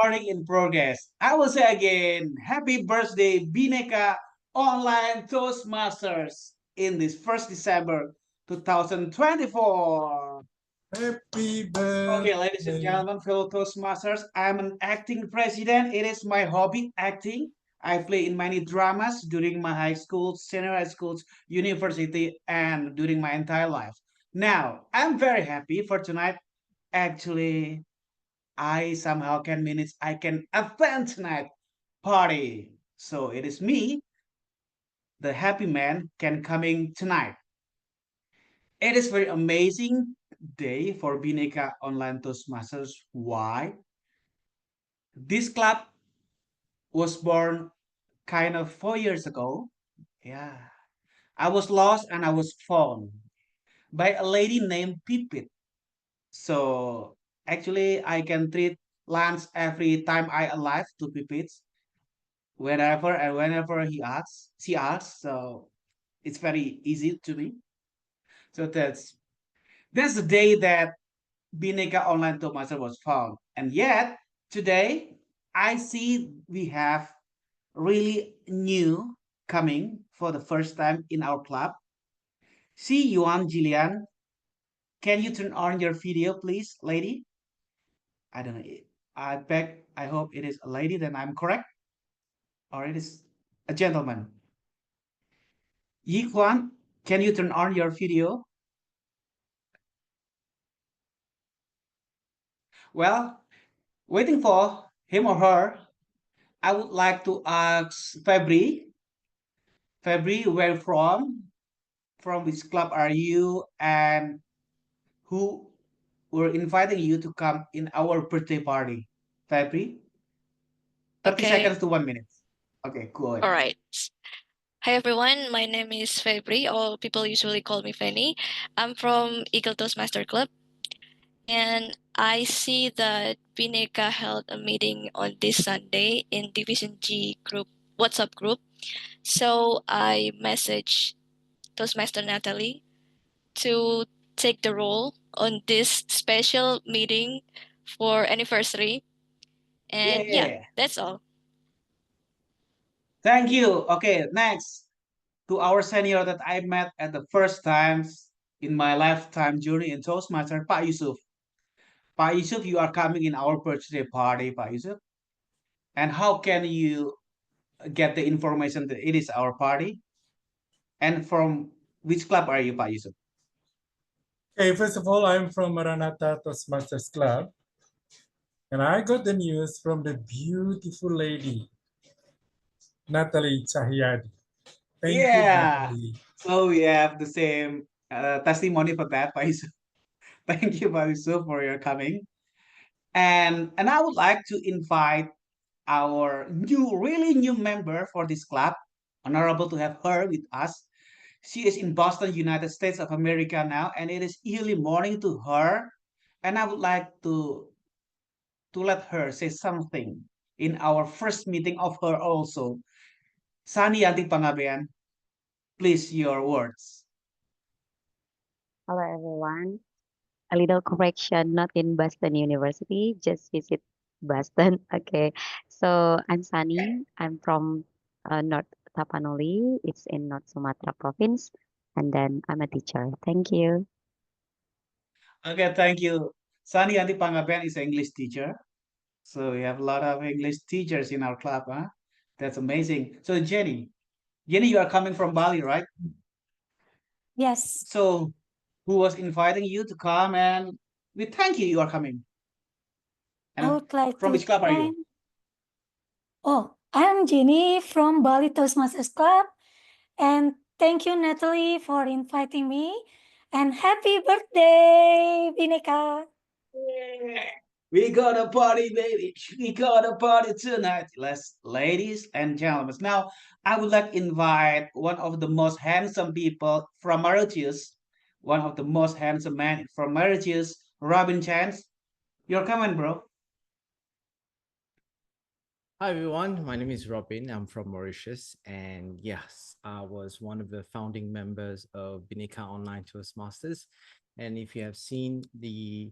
recording in progress. I will say again, happy birthday, Bhinneka Online Toastmasters in this 1st December 2024. Happy Okay, ladies and birthday. gentlemen, fellow Toastmasters, I'm an acting president. It is my hobby, acting. I play in many dramas during my high school, senior high schools, university, and during my entire life. Now, I'm very happy for tonight. Actually, I somehow can manage, I can attend tonight party. So it is me, the happy man, can coming tonight. It is very amazing day for Bhinneka Online Toastmasters. Why? This club was born kind of 4 years ago. Yeah. I was lost and I was found by a lady named Pipit. So actually I can treat lunch every time I alive to Pipit whenever and whenever she asks. So it's very easy to me. So that's the day that Bhinneka Online Toastmaster was found. And yet today I see we have really new coming for the first time in our club. See Yuan Jillian. Can you turn on your video, please, lady? I don't know. I hope it is a lady, then I'm correct. Or it is a gentleman. Yi Kwan, can you turn on your video? Well, waiting for him or her, I would like to ask Febri. Febri, where from? From which club are you? And who were inviting you to come in our birthday party? Febri, 30 Okay, seconds to 1 minute. Okay, cool. all right. Hi everyone, my name is Febri, or people usually call me Fanny. I'm from Eagle Toastmaster Club, and I see that Bhinneka held a meeting on this Sunday in Division G group WhatsApp group. So I messaged Toastmaster Natalie to take the role on this special meeting for anniversary. And yeah, Yeah. that's all. Thank you. Okay, next to our senior that I met at the first times in my lifetime journey in Toastmaster, Pak Yusuf. Pak Yusuf, you are coming in our birthday party, Pak Yusuf. And how can you get the information that it is our party? And from which club are you, Pak Yusuf? Okay, first of all, I'm from Maranatha Toastmasters Club. And I got the news from the beautiful lady, Natalie Chahyadi. Thank you, Yeah. Natalie. So we have the same testimony for that, Pak Yusuf. Thank you, Pak Yusuf, for your coming. And I would like to invite our really new member for this club. Honorable to have her with us. She is in Boston, United States of America now, and it is early morning to her. And I would like to let her say something in our first meeting of her also. Sani Yanti Pangabean, please your words. Hello, everyone. A little correction, not in Boston University, just visit Boston. Okay. So I'm Sunny. I'm from North Tapanuli. It's in North Sumatra province. And then I'm a teacher. Thank you. Okay, thank you. Sani Yanti Pangabean is an English teacher. So we have a lot of English teachers in our club, huh? That's amazing. So Jenny, you are coming from Bali, right? Yes, So who was inviting you to come and we thank you are coming. I And would like from to which club are you? thank. Oh, I'm Jenny from Bali Toastmasters Club, and thank you, Natalie, for inviting me. And happy birthday, Bhinneka. Yeah. We got a party, baby. We got a party tonight. Let's, ladies and gentlemen. Now, I would like to invite one of the most handsome people from Mauritius, one of the most handsome men from Mauritius, Robin Chance. You're coming, bro. Hi everyone, my name is Robin. I'm from Mauritius, and yes, I was one of the founding members of Bhinneka Online Toastmasters. And if you have seen the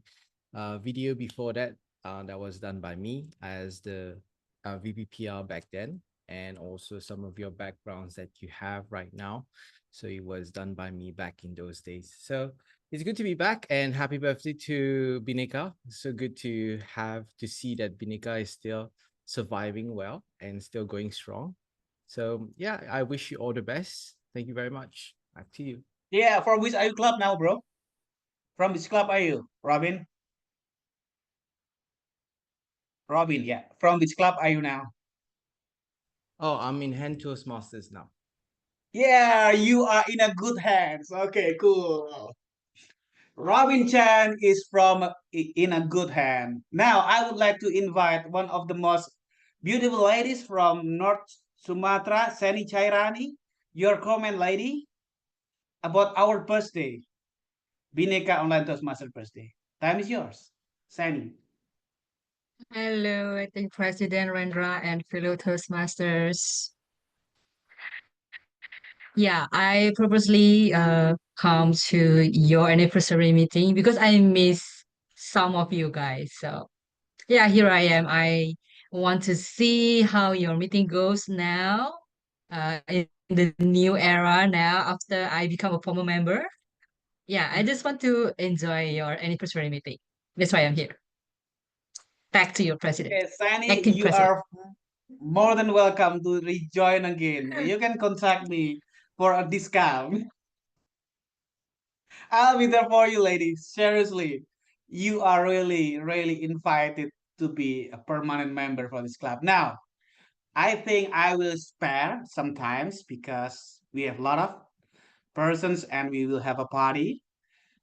video before that, that was done by me as the VPPR back then, and also some of your backgrounds that you have right now. So it was done by me back in those days. So it's good to be back, and happy birthday to Bhinneka. So good to see that Bhinneka is still surviving well and still going strong. So yeah, I wish you all the best. Thank you very much. Back to you. Yeah, from which are you club now, bro? From which club are you, Robin? Robin, yeah. From which club are you now? Oh, I'm in Hand Toastmasters now. Yeah, you are in a good hands. Okay, cool. Robin Chan is in a good hand. Now, I would like to invite one of the most beautiful ladies from North Sumatra, Seni Chairani. Your comment, lady, about our birthday, Bhinneka Online Toastmaster birthday. Time is yours, Sani. Hello, I think President Rendra and fellow Toastmasters. Yeah, I purposely come to your anniversary meeting because I miss some of you guys. So yeah, here I am. I want to see how your meeting goes now, in the new era now after I become a former member. Yeah, I just want to enjoy your anniversary meeting. That's why I'm here. Back to your president, Okay, Sani, acting you president. are more than welcome to rejoin again. You can contact me for a discount. I'll be there for you, ladies. Seriously, you are really, really invited to be a permanent member for this club. Now, I think I will spare sometimes because we have a lot of persons and we will have a party.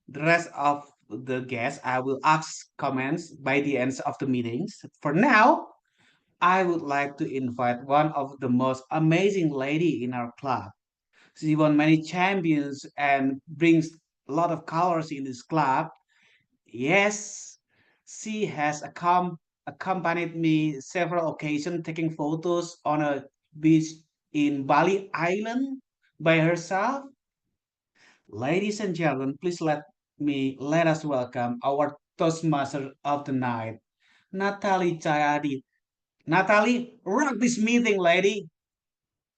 The rest of the guests, I will ask comments by the end of the meetings. For now, I would like to invite one of the most amazing lady in our club. She won many champions and brings a lot of colors in this club. Yes, she has accompanied me several occasions taking photos on a beach in Bali Island by herself. Ladies and gentlemen, please let us welcome our Toastmaster of the night, Natalie Chayadi. Natalie, rock this meeting, lady.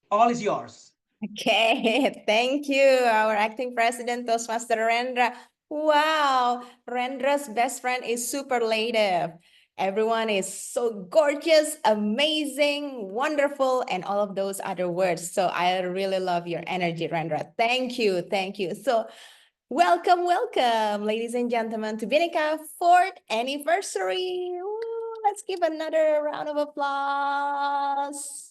All is yours. Okay, thank you, our acting president, Toastmaster Rendra. Wow, Rendra's best friend is superlative. Everyone is so gorgeous, amazing, wonderful, and all of those other words. So I really love your energy, Rendra. Thank you, thank you. So welcome, welcome, ladies and gentlemen, to Bhinneka 4th anniversary. Ooh, let's give another round of applause.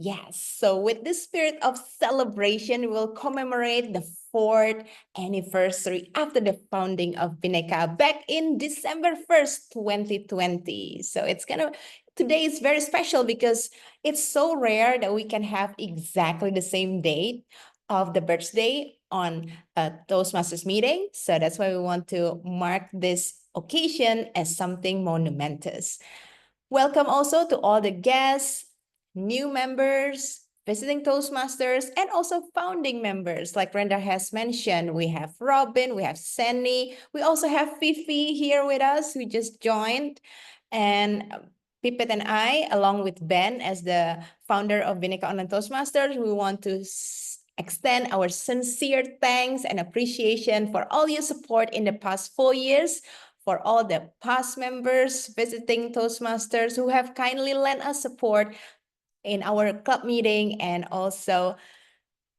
Yes, so with the spirit of celebration, we will commemorate the 4th anniversary after the founding of Bhinneka back in December 1st, 2020. So today is very special because it's so rare that we can have exactly the same date of the birthday on a Toastmasters meeting. So that's why we want to mark this occasion as something monumentous. Welcome also to all the guests, new members, visiting Toastmasters, and also founding members. Like Brenda has mentioned, we have Robin, we have Senny, we also have Fifi here with us, who just joined. And Pipet and I, along with Ben as the founder of Bhinneka Online Toastmasters, we want to extend our sincere thanks and appreciation for all your support in the past 4 years, for all the past members visiting Toastmasters who have kindly lent us support in our club meeting and also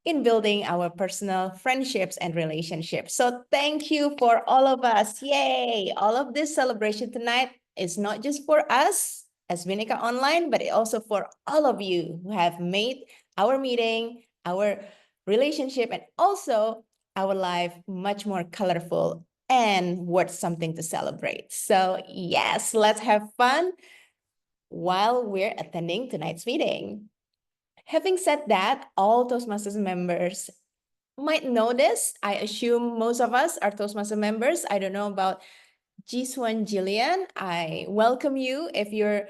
in building our personal friendships and relationships. So thank you for all of us. Yay! All of this celebration tonight is not just for us as Bhinneka Online, but also for all of you who have made our meeting, our relationship, and also our life much more colorful and worth something to celebrate. So yes, let's have fun while we're attending tonight's meeting. Having said that, all Toastmasters members might know this. I assume most of us are Toastmaster members. I don't know about Jiswan Jillian. I welcome you. If you're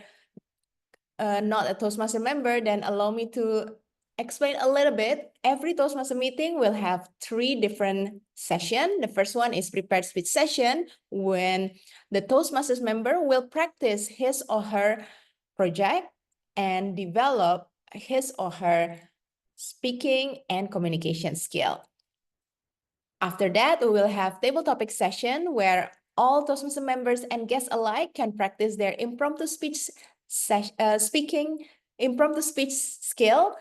not a Toastmaster member, then allow me to explain a little bit, every Toastmaster meeting will have 3 different sessions. The first one is prepared speech session, when the Toastmasters member will practice his or her project and develop his or her speaking and communication skill. After that, we will have table topic session where all Toastmaster members and guests alike can practice their impromptu speech impromptu speech skill,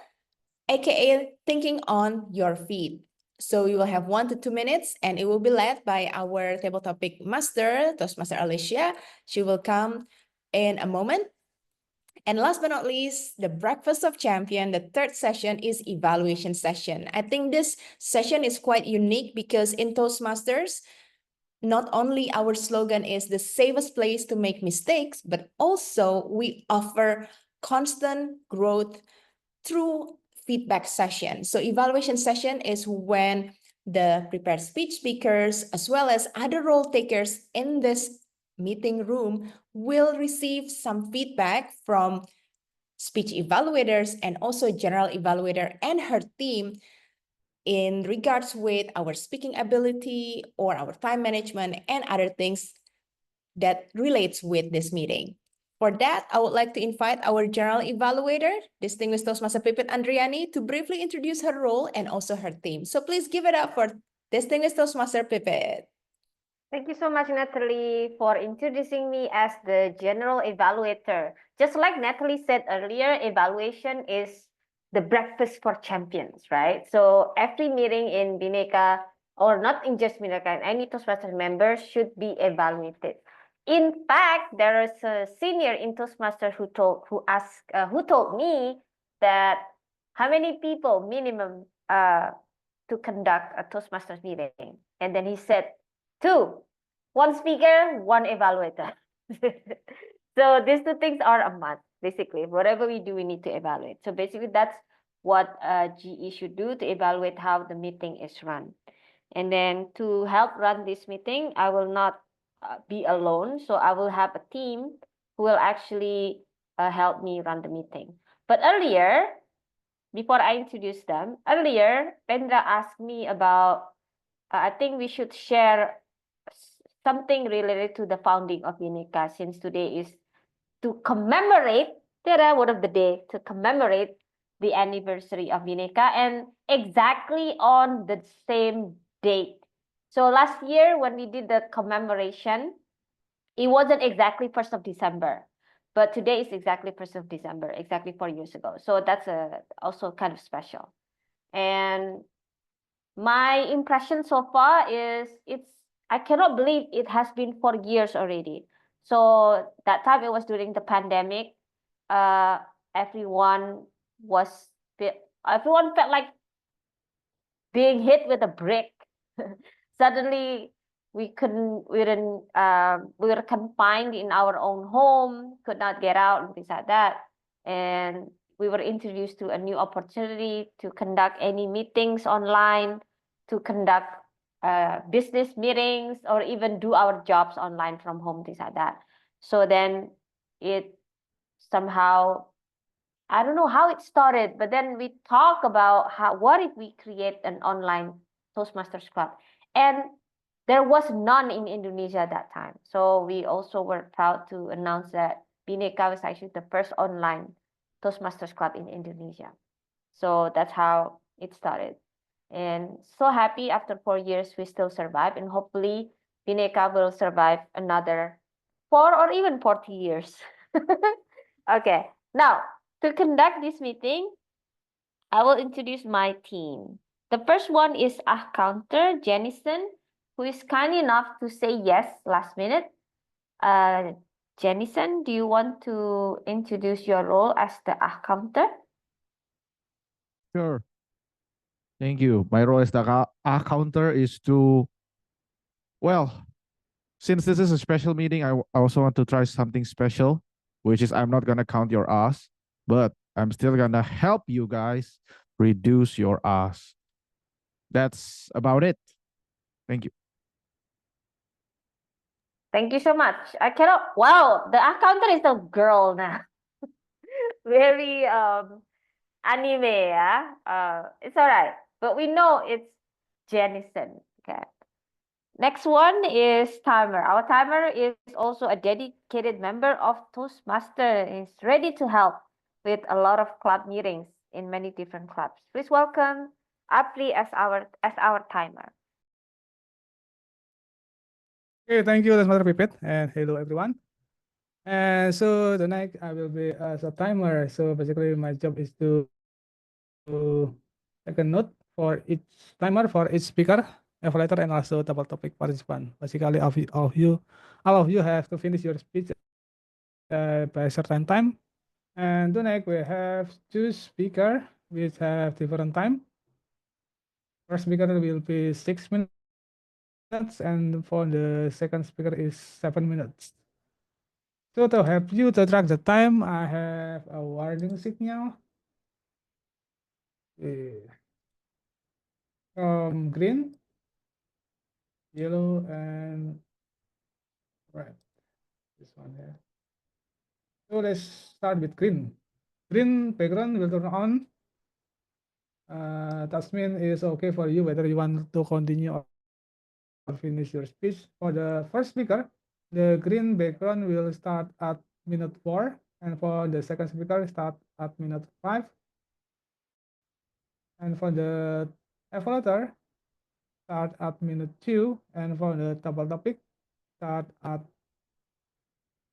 aka thinking on your feet. So you will have 1 to 2 minutes and it will be led by our table topic master, Toastmaster Alicia. She will come in a moment. And last but not least, the Breakfast of Champion, the 3rd session is evaluation session. I think this session is quite unique because in Toastmasters, not only our slogan is the safest place to make mistakes, but also we offer constant growth through feedback session. So evaluation session is when the prepared speech speakers, as well as other role takers in this meeting room, will receive some feedback from speech evaluators and also general evaluator and her team in regards with our speaking ability or our time management and other things that relates with this meeting. For that, I would like to invite our general evaluator, distinguished Toastmaster Pipit Andriani, to briefly introduce her role and also her team. So please give it up for distinguished Toastmaster Pipit. Thank you so much, Natalie, for introducing me as the general evaluator. Just like Natalie said earlier, evaluation is the breakfast for champions, right? So every meeting in Bhinneka, or not in just Bhinneka, any Toastmasters member should be evaluated. In fact, there is a senior in Toastmasters who told me that how many people minimum to conduct a Toastmasters meeting, and then he said 2, 1 speaker, 1 evaluator. So these 2 things are a must. Basically, whatever we do, we need to evaluate. So basically, that's what GE should do to evaluate how the meeting is run. And then to help run this meeting, I will not be alone. So I will have a team who will actually help me run the meeting. But earlier, before I introduce them, earlier, Rendra asked me about, I think we should share something related to the founding of Bhinneka, since today is to commemorate, word of the day, to commemorate the anniversary of Bhinneka, and exactly on the same date. So last year when we did the commemoration, it wasn't exactly 1st of December, but today is exactly 1st of December, exactly 4 years ago. So that's also kind of special. And my impression so far is I cannot believe it has been 4 years already. So that time it was during the pandemic. Everyone felt like being hit with a brick. Suddenly we were confined in our own home, could not get out and things like that. And we were introduced to a new opportunity to conduct any meetings online, to conduct business meetings, or even do our jobs online from home, things like that. So then it somehow, I don't know how it started, but then we talk about what if we create an online Toastmasters Club? And there was none in Indonesia at that time. So we also were proud to announce that Bhinneka was actually the first online Toastmasters Club in Indonesia. So that's how it started. And so happy after 4 years, we still survive. And hopefully Bhinneka will survive another 4 or even 40 years. Okay, now to conduct this meeting, I will introduce my team. The first one is counter, Jennison, who is kind enough to say yes last minute. Jennison, do you want to introduce your role as the counter? Sure. Thank you. My role as the counter is to, well, since this is a special meeting, I also want to try something special, which is I'm not going to count your ass, but I'm still going to help you guys reduce your ass. That's about it. Thank you. Thank you so much. I cannot, wow, the counter is a girl now. Very anime, yeah. It's all right, but we know it's Jennison. Okay. Next one is timer. Our timer is also a dedicated member of Toastmaster. Is ready to help with a lot of club meetings in many different clubs. Please welcome Apri as our timer. Okay, thank you, that's Mother Pipit, and hello everyone. And so tonight I will be as a timer. So basically, my job is to take a note for each timer, for each speaker, evaluator, and also double topic participant. Basically, all of you have to finish your speech by a certain time. And tonight we have two speakers which have different time. First speaker will be 6 minutes, and for the second speaker is 7 minutes. So to help you to track the time, I have a warning signal from green, yellow, and red. This one here. So let's start with green. Green background will turn on. That means it's okay for you whether you want to continue or finish your speech. For the first speaker, the green background will start at minute 4, and for the second speaker, start at minute 5. And for the evaluator, start at minute 2, and for the double topic, start at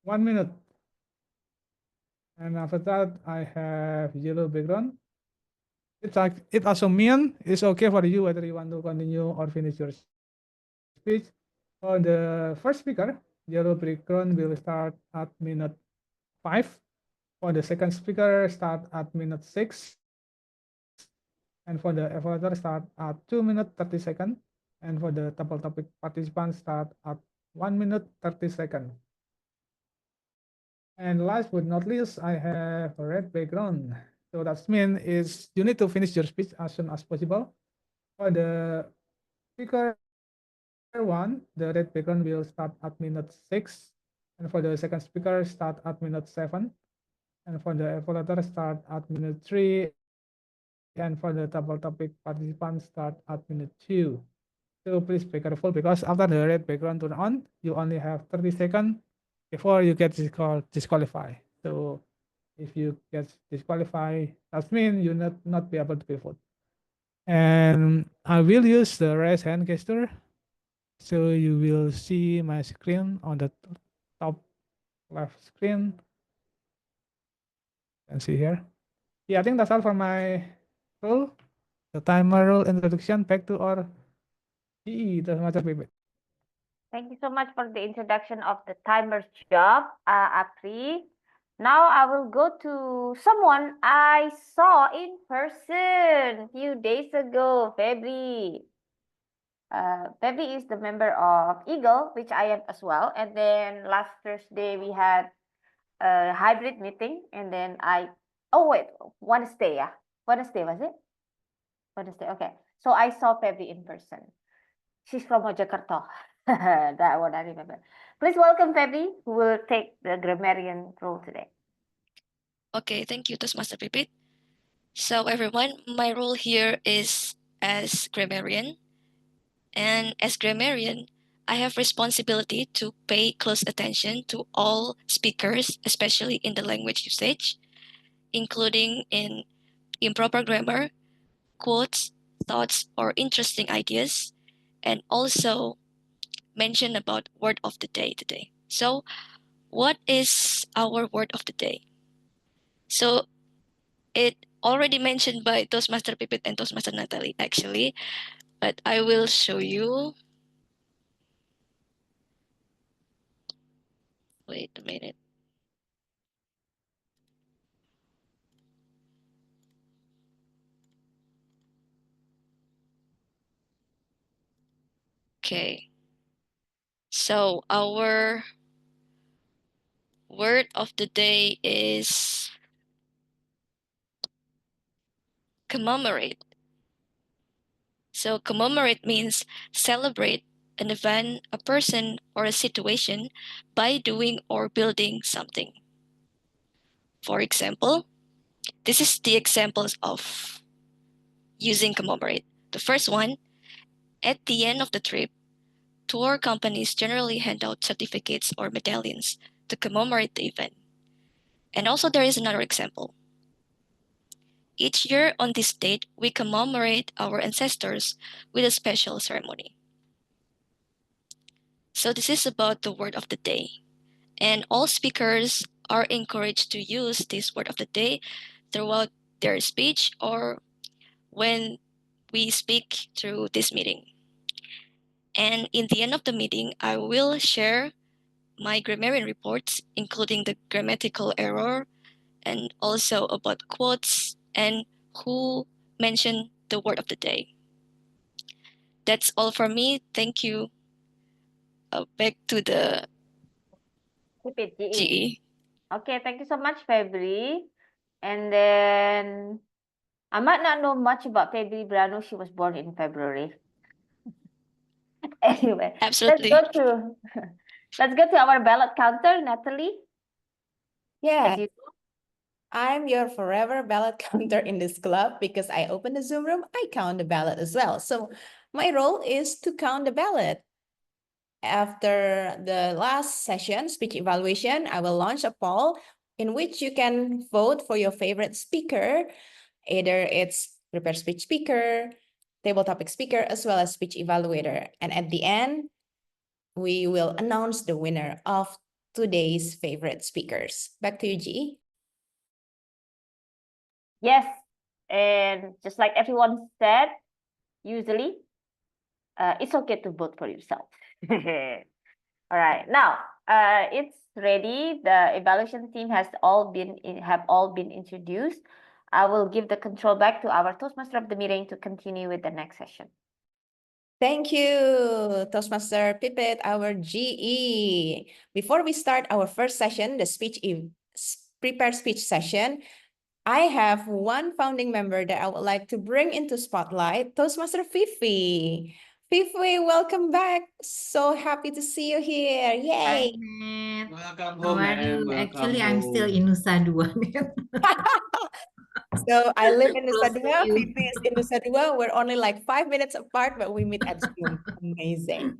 1 minute. And after that, I have yellow background. It also means it's okay for you whether you want to continue or finish your speech. For the first speaker, yellow background will start at minute 5. For the second speaker, start at minute 6. And for the evaluator, start at 2 minutes 30 seconds. And for the double topic participant, start at 1 minute 30 seconds. And last but not least, I have a red background. So that means is you need to finish your speech as soon as possible. For the speaker 1, the red background will start at minute 6. And for the second speaker, start at minute 7. And for the evaluator, start at minute 3. And for the double topic participant, start at minute 2. So please be careful because after the red background turn on, you only have 30 seconds before you get disqualified. So if you get disqualified, that means you not be able to be voted. And I will use the raise hand gesture. So you will see my screen on the top left screen. You can see here. Yeah, I think that's all for my rule. The timer rule introduction. Back to our PE, the master pivot. Thank you so much for the introduction of the timer's job, Apri. Now I will go to someone I saw in person a few days ago, Febri. Febri is the member of Eagle, which I am as well. And then last Thursday we had a hybrid meeting, and then Wednesday, yeah. Wednesday, was it? Wednesday, okay. So I saw Febri in person. She's from Mojokerto. That one I remember. Please welcome Febri, who will take the grammarian role today. Okay, thank you, Toastmaster Pipit. So everyone, my role here is as grammarian. And as grammarian, I have responsibility to pay close attention to all speakers, especially in the language usage, including in improper grammar, quotes, thoughts, or interesting ideas, and also mention about word of the day today. So what is our word of the day? So it already mentioned by Toastmaster Pipit and Toastmaster Natalie, actually, but I will show you. Wait a minute. Okay. So our word of the day is commemorate. So commemorate means celebrate an event, a person, or a situation by doing or building something. For example, This is the examples of using commemorate. The first one, at the end of the trip, tour companies generally hand out certificates or medallions to commemorate the event. And also there is another example. Each year on this date, we commemorate our ancestors with a special ceremony. So this is about the word of the day. And all speakers are encouraged to use this word of the day throughout their speech or when we speak through this meeting. And in the end of the meeting, I will share my grammarian reports, including the grammatical error and also about quotes and who mentioned the word of the day. That's all for me. Thank you. Back to the Keep it, GE. GE. Okay, thank you so much, Febri. And then I might not know much about Febri, but I know she was born in February. Anyway, Absolutely. let's go to our ballot counter, Natalie. Yeah, As you I'm your forever ballot counter in this club because I open the Zoom room, I count the ballot as well. So my role is to count the ballot. After the last session, speech evaluation, I will launch a poll in which you can vote for your favorite speaker. Either it's prepared speech speaker, table topic speaker, as well as speech evaluator. And at the end, we will announce the winner of today's favorite speakers. Back to you, G. Yes, and just like everyone said, usually, it's okay to vote for yourself. All right, now it's ready. The evaluation team have all been introduced. I will give the control back to our Toastmaster of the meeting to continue with the next session. Thank you, Toastmaster Pipit, our GE. Before we start our first session, the prepared speech session, I have one founding member that I would like to bring into spotlight, Toastmaster Fifi. Fifi, welcome back. So happy to see you here. Yay. Welcome How home, are man. you? Welcome Actually, I'm still home. in Nusa Dua. So I live in Nusa Close to Dua, you. Fifi is in Nusa Dua. We're only like 5 minutes apart, but we meet at Zoom. Amazing.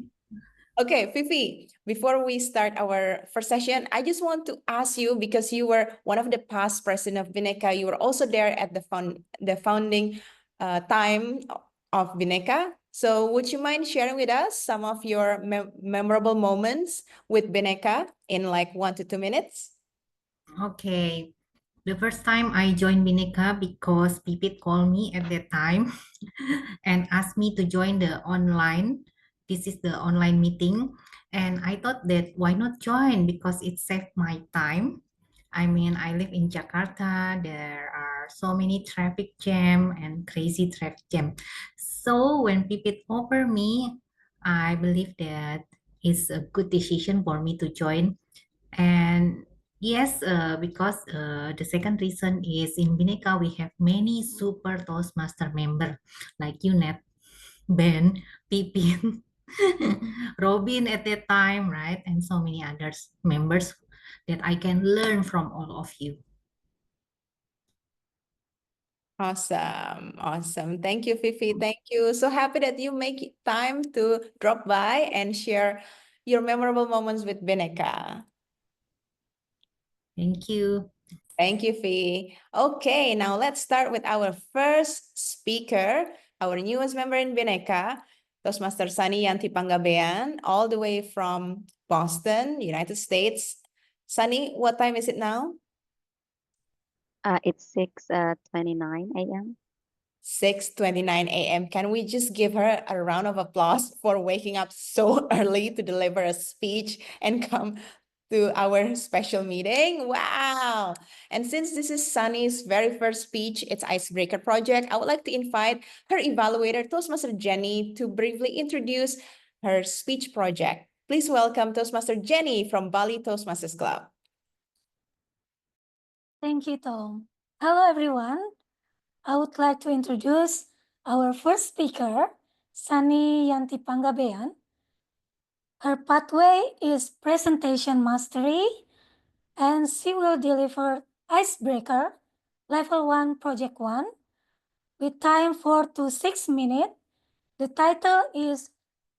Okay, Fifi, before we start our first session, I just want to ask you, because you were one of the past president of Bhinneka, you were also there at the founding time of Bhinneka. So would you mind sharing with us some of your memorable moments with Bhinneka in like 1 to 2 minutes? Okay. The first time I joined Bhinneka because Pipit called me at that time and asked me to join the online. This is the online meeting. And I thought that why not join because it saved my time. I mean, I live in Jakarta. There are so many traffic jam and crazy traffic jam. So when Pipit offered me, I believe that it's a good decision for me to join. And yes, because the second reason is in Bhinneka we have many super Toastmaster member like you, Net, Ben, Pipin, Robin at that time, right? And so many others members that I can learn from all of you. Awesome. Awesome. Thank you, Fifi. Thank you. So happy that you make time to drop by and share your memorable moments with Bhinneka. Thank you. Thank you, Fi. Okay, now let's start with our first speaker, our newest member in Bhinneka, Toastmaster Sunny Yanti Panggabean, all the way from Boston, United States. Sunny, what time is it now? It's 6:29 a.m. 6:29 a.m. Can we just give her a round of applause for waking up so early to deliver a speech and come to our special meeting? Wow. And since this is Sunny's very first speech, it's Icebreaker Project, I would like to invite her evaluator, Toastmaster Jenny, to briefly introduce her speech project. Please welcome Toastmaster Jenny from Bali Toastmasters Club. Thank you, Tom. Hello, everyone. I would like to introduce our first speaker, Sunny Yanti Panggabean. Her pathway is presentation mastery, and she will deliver icebreaker Level 1, Project 1, with time 4 to 6 minutes. The title is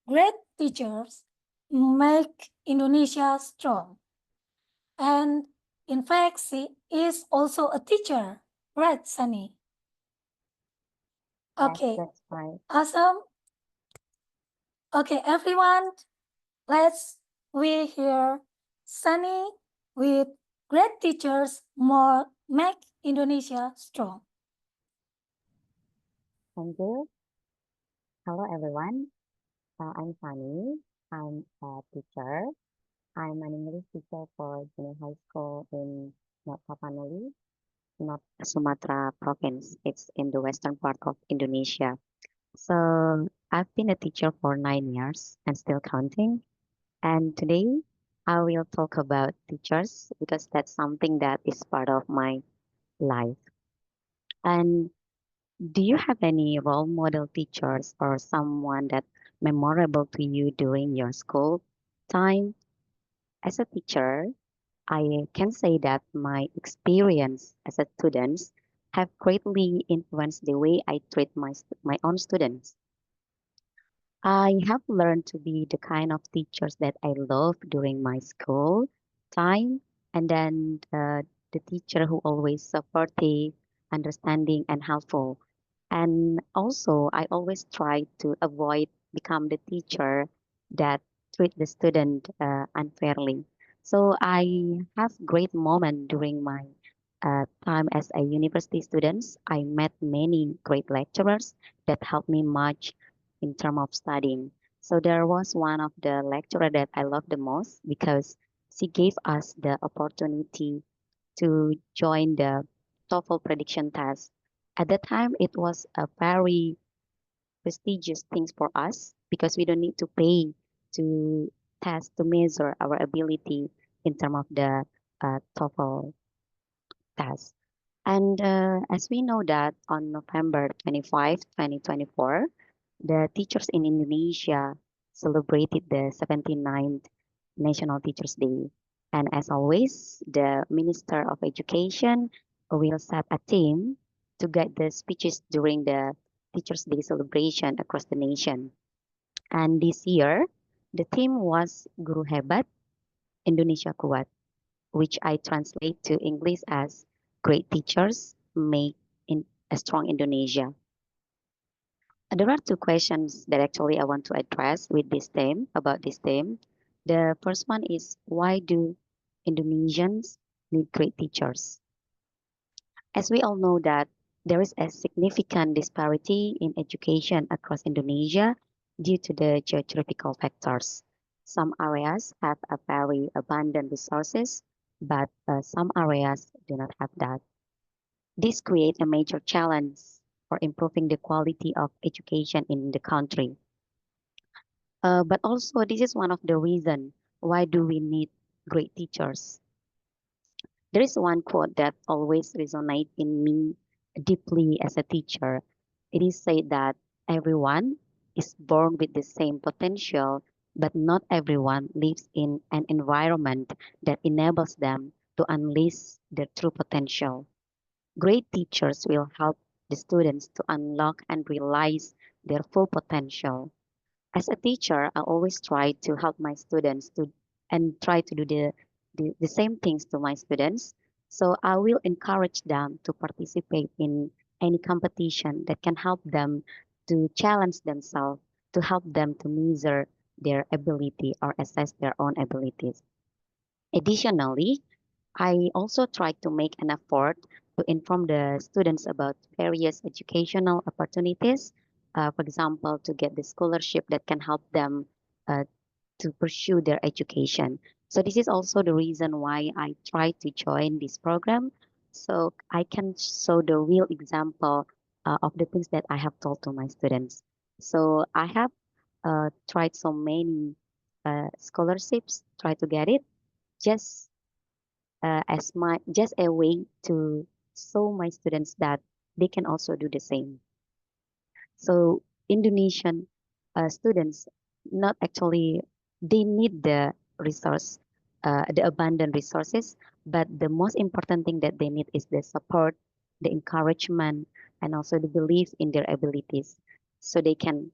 Great Teachers Make Indonesia Strong. And in fact, she is also a teacher, right, Sunny? Yes, Okay, that's right. awesome. Okay, everyone, we hear Sunny with Great Teachers More Make Indonesia Strong. Thank you. Hello, everyone. I'm Fanny. I'm a teacher. I'm an English teacher for junior high school in North Tapanuli, North Sumatra province. It's in the western part of Indonesia. So I've been a teacher for 9 years and still counting. And today I will talk about teachers because that's something that is part of my life. And do you have any role model teachers or someone that memorable to you during your school time? As a teacher, I can say that my experience as a student have greatly influenced the way I treat my own students. I have learned to be the kind of teachers that I love during my school time, and then the teacher who always supportive, understanding, and helpful. And also, I always try to avoid become the teacher that treat the student unfairly. So I have great moment during my time as a university students. I met many great lecturers that helped me much in terms of studying. So there was one of the lecturer that I loved the most because she gave us the opportunity to join the TOEFL prediction test. At that time, it was a very prestigious thing for us because we don't need to pay to test to measure our ability in terms of the TOEFL test. And as we know that on November 25, 2024, the teachers in Indonesia celebrated the 79th National Teachers Day. And as always, the Minister of Education will set a theme to guide the speeches during the Teachers Day celebration across the nation. And this year, the theme was Guru Hebat, Indonesia Kuat, which I translate to English as Great Teachers Make in a Strong Indonesia. There are two questions that actually I want to address with this theme, about this theme. The first one is, why do Indonesians need great teachers? As we all know that there is a significant disparity in education across Indonesia due to the geographical factors. Some areas have a very abundant resources, but some areas do not have that. This creates a major challenge for improving the quality of education in the country. But also, this is one of the reasons why do we need great teachers. There is one quote that always resonates in me deeply as a teacher. It is said that everyone is born with the same potential, but not everyone lives in an environment that enables them to unleash their true potential. Great teachers will help the students to unlock and realize their full potential. As a teacher, I always try to help my students to and try to do the same things to my students. So I will encourage them to participate in any competition that can help them to challenge themselves, to help them to measure their ability or assess their own abilities. Additionally, I also try to make an effort to inform the students about various educational opportunities, for example, to get the scholarship that can help them uh, to pursue their education. So this is also the reason why I try to join this program, so I can show the real example of the things that I have told to my students. So I have tried so many scholarships, try to get it just as my just a way to show my students that they can also do the same. So Indonesian students not actually they need the resource, the abundant resources, but the most important thing that they need is the support, the encouragement, and also the belief in their abilities so they can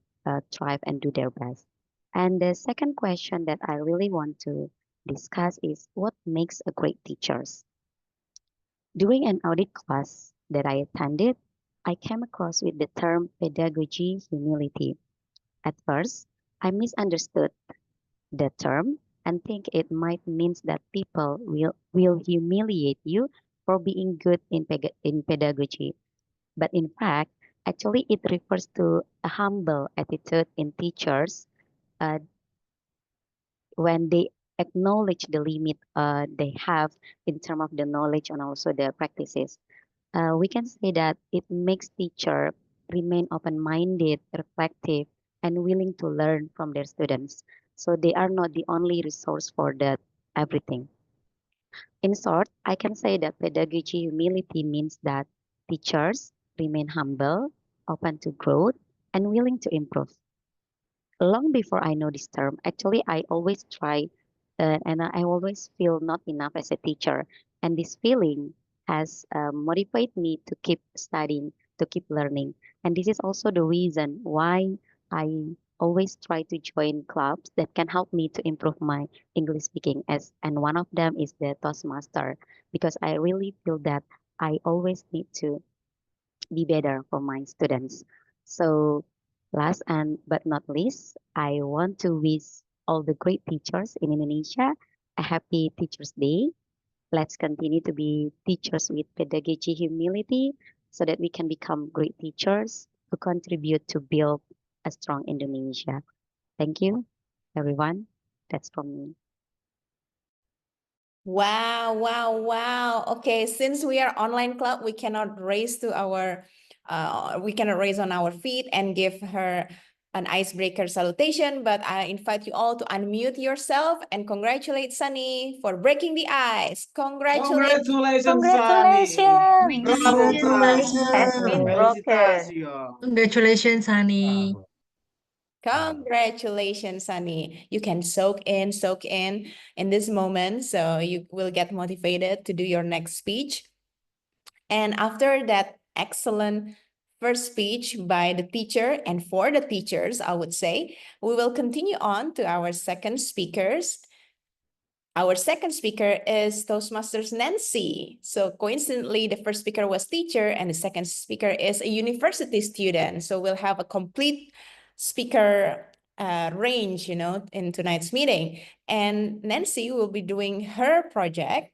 thrive and do their best. And the second question that I really want to discuss is what makes a great teacher? During an audit class that I attended, I came across with the term pedagogy humility. At first, I misunderstood the term and think it might means that people will humiliate you for being good in pedagogy. But in fact, actually it refers to a humble attitude in teachers uh, when they acknowledge the limit they have in terms of the knowledge and also their practices. We can say that it makes teacher remain open-minded, reflective, and willing to learn from their students. So they are not the only resource for that everything. In short, I can say that pedagogy humility means that teachers remain humble, open to growth, and willing to improve. Long before I know this term, actually, I always try and I always feel not enough as a teacher. And this feeling has motivated me to keep studying, to keep learning. And this is also the reason why I always try to join clubs that can help me to improve my English speaking. And one of them is the Toastmaster, because I really feel that I always need to be better for my students. So last and but not least, I want to wish all the great teachers in Indonesia a happy Teachers' Day. Let's continue to be teachers with pedagogy humility so that we can become great teachers who contribute to build a strong Indonesia. Thank you, everyone. That's from me. Wow, wow, wow. Okay, since we are online club, we cannot raise on our feet and give her an icebreaker salutation, but I invite you all to unmute yourself and congratulate Sunny for breaking the ice. Congratulations. Congratulations, Sunny. Congratulations. Bravo, Ice has been bravo. Congratulations. broken. Felicitations. Congratulations, honey. Bravo. Congratulations, Sunny. You can soak in this moment, so you will get motivated to do your next speech. And after that excellent first speech by the teacher and for the teachers, I would say, we will continue on to our second speakers. Our second speaker is Toastmasters Nancy. So coincidentally, the first speaker was teacher and the second speaker is a university student. So we'll have a complete speaker range, in tonight's meeting. And Nancy will be doing her project,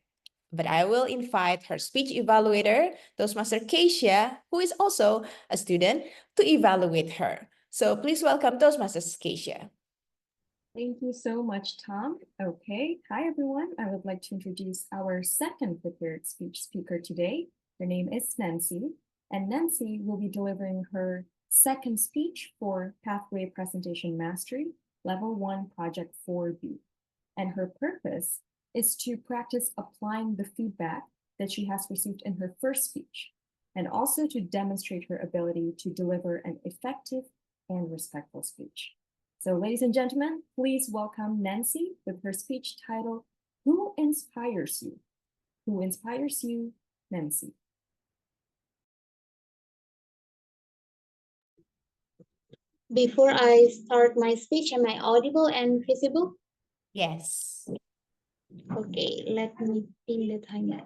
but I will invite her speech evaluator, Toastmaster Keisha, who is also a student, to evaluate her. So please welcome Toastmasters Keisha. Thank you so much, Tom. Okay, hi everyone. I would like to introduce our second prepared speech speaker today. Her name is Nancy, and Nancy will be delivering her second speech for Pathway Presentation Mastery, Level 1, Project 4B. And her purpose is to practice applying the feedback that she has received in her first speech, and also to demonstrate her ability to deliver an effective and respectful speech. So ladies and gentlemen, please welcome Nancy with her speech titled, Who Inspires You? Who Inspires You, Nancy? Before I start my speech, am I audible and visible? Yes. Okay, let me pin the timer.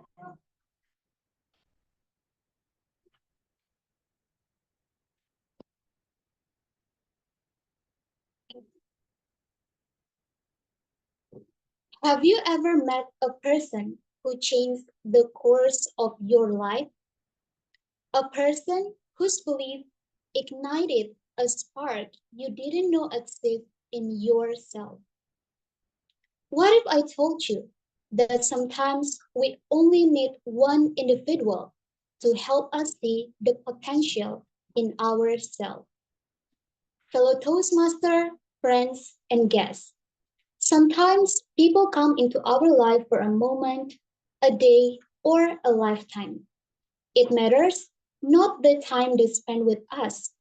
Have you ever met a person who changed the course of your life? A person whose belief ignited a spark you didn't know existed in yourself. What if I told you that sometimes we only need one individual to help us see the potential in ourselves? Fellow Toastmaster, friends, and guests, sometimes people come into our life for a moment, a day, or a lifetime. It matters not the time they spend with us,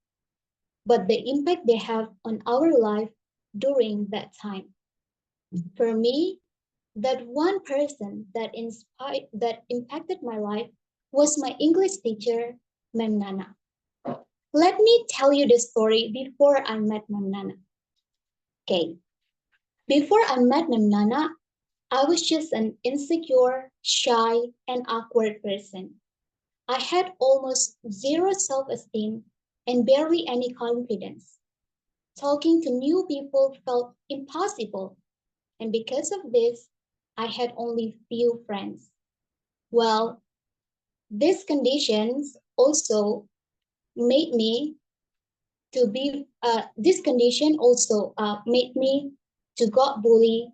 but the impact they have on our life during that time. For me, that one person that impacted my life was my English teacher, Ma'am Nana. Let me tell you the story before I met Ma'am Nana. Okay, before I met Ma'am Nana, I was just an insecure, shy, and awkward person. I had almost zero self-esteem and barely any confidence. Talking to new people felt impossible, and because of this, I had only few friends. Well, these conditions also made me to be, this condition also made me to got bullied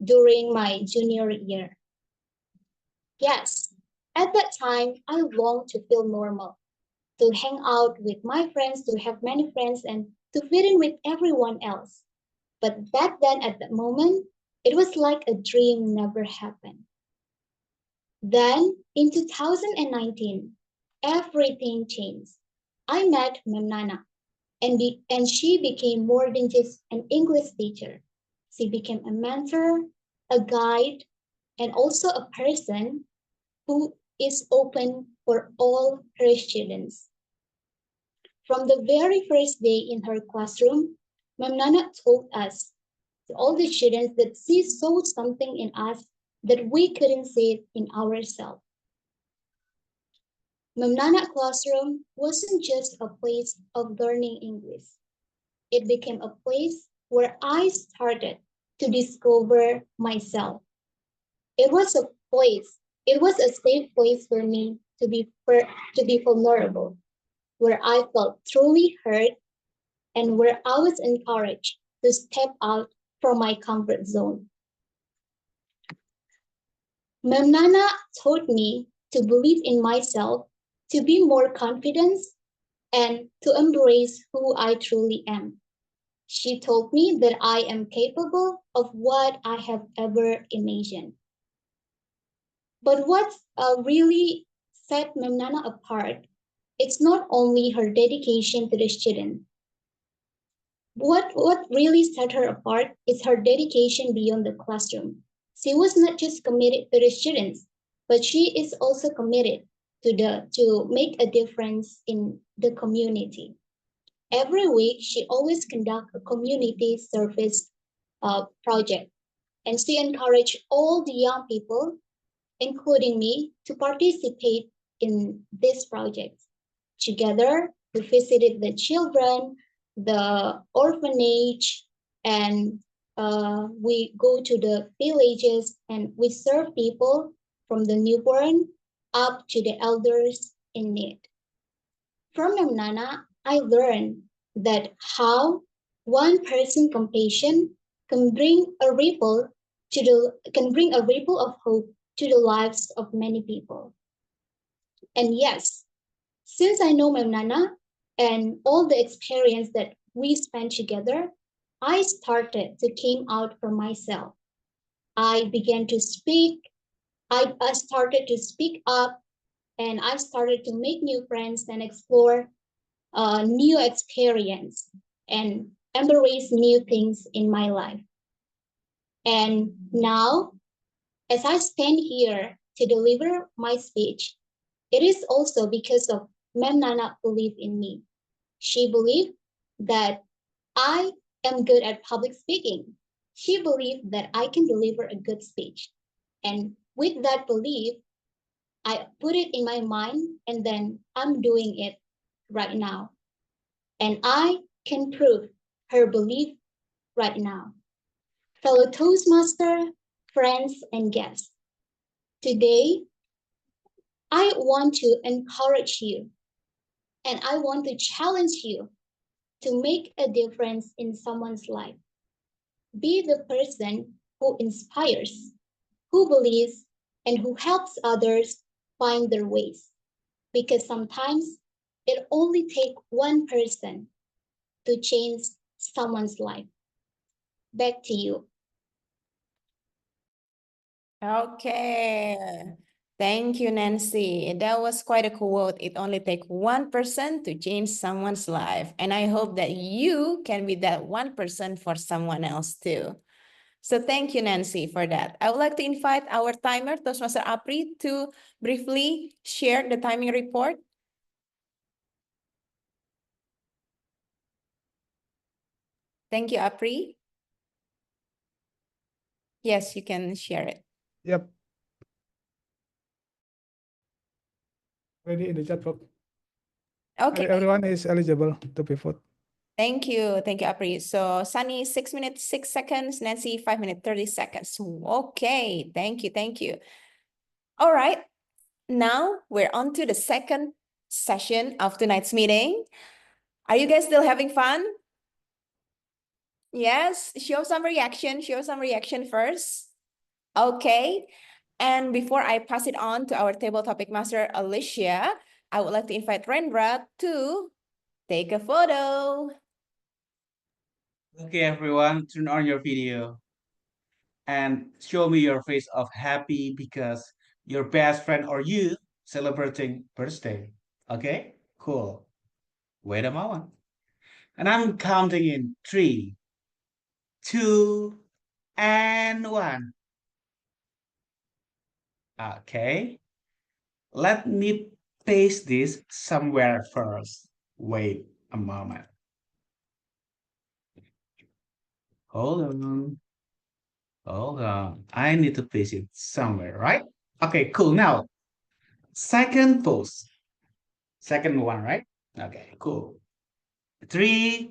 during my junior year. Yes, at that time, I longed to feel normal, to hang out with my friends, to have many friends, and to fit in with everyone else. But back then, at that moment, it was like a dream never happened. Then, in 2019, everything changed. I met Ma'am Nana, and she became more than just an English teacher. She became a mentor, a guide, and also a person who is open for all her students. From the very first day in her classroom, Ma'am Nana told us, to all the students, that she saw something in us that we couldn't see in ourselves. Ma'am Nana classroom wasn't just a place of learning English. It became a place where I started to discover myself. It was a place, it was a safe place for me to be vulnerable, where I felt truly heard and where I was encouraged to step out from my comfort zone. Ma'am Nana taught me to believe in myself, to be more confident, and to embrace who I truly am. She told me that I am capable of what I have ever imagined. But what really set Ma'am Nana apart, it's not only her dedication to the student. What really set her apart is her dedication beyond the classroom. She was not just committed to the students, but she is also committed to make a difference in the community. Every week, she always conduct a community service project, and she encouraged all the young people, including me, to participate in this project. Together, we visited the children, the orphanage, and we go to the villages and we serve people from the newborn up to the elders in need. From Ma'am Nana, I learned that how one person compassion can bring a ripple of hope to the lives of many people. And yes, since I know Ma'am Nana and all the experience that we spent together, I started to came out for myself. I began to speak. I started to speak up, and I started to make new friends and explore new experience and embrace new things in my life. And now, as I stand here to deliver my speech, it is also because of Ma'am Nana believe in me. She believed that I am good at public speaking. She believed that I can deliver a good speech. And with that belief, I put it in my mind and then I'm doing it right now. And I can prove her belief right now. Fellow Toastmaster, friends, and guests, today I want to encourage you and I want to challenge you to make a difference in someone's life. Be the person who inspires, who believes, and who helps others find their ways. Because sometimes it only takes one person to change someone's life. Back to you. Okay. Thank you, Nancy. That was quite a quote. It only takes one person to change someone's life. And I hope that you can be that one person for someone else too. So thank you, Nancy, for that. I would like to invite our timer, Toastmaster Apri, to briefly share the timing report. Thank you, Apri. Yes, you can share it. Yep. Ready in the chat box. Okay. Everyone is eligible to pivot. Thank you, Apri. So Sunny, 6 minutes, 6 seconds. Nancy, 5 minutes, 30 seconds. Okay, thank you. All right, now we're on to the second session of tonight's meeting. Are you guys still having fun? Yes, show some reaction first. Okay, and before I pass it on to our table topic master, Alicia, I would like to invite Rendra to take a photo. Okay, everyone, turn on your video and show me your face of happy because your best friend or you celebrating birthday. Okay, cool. Wait a moment. And I'm counting in 3, 2, and 1. Okay, let me paste this somewhere first. Wait a moment. Hold on. Hold on. I need to paste it somewhere, right? Okay, cool. Now, second post. Second one, right? Okay, cool. 3,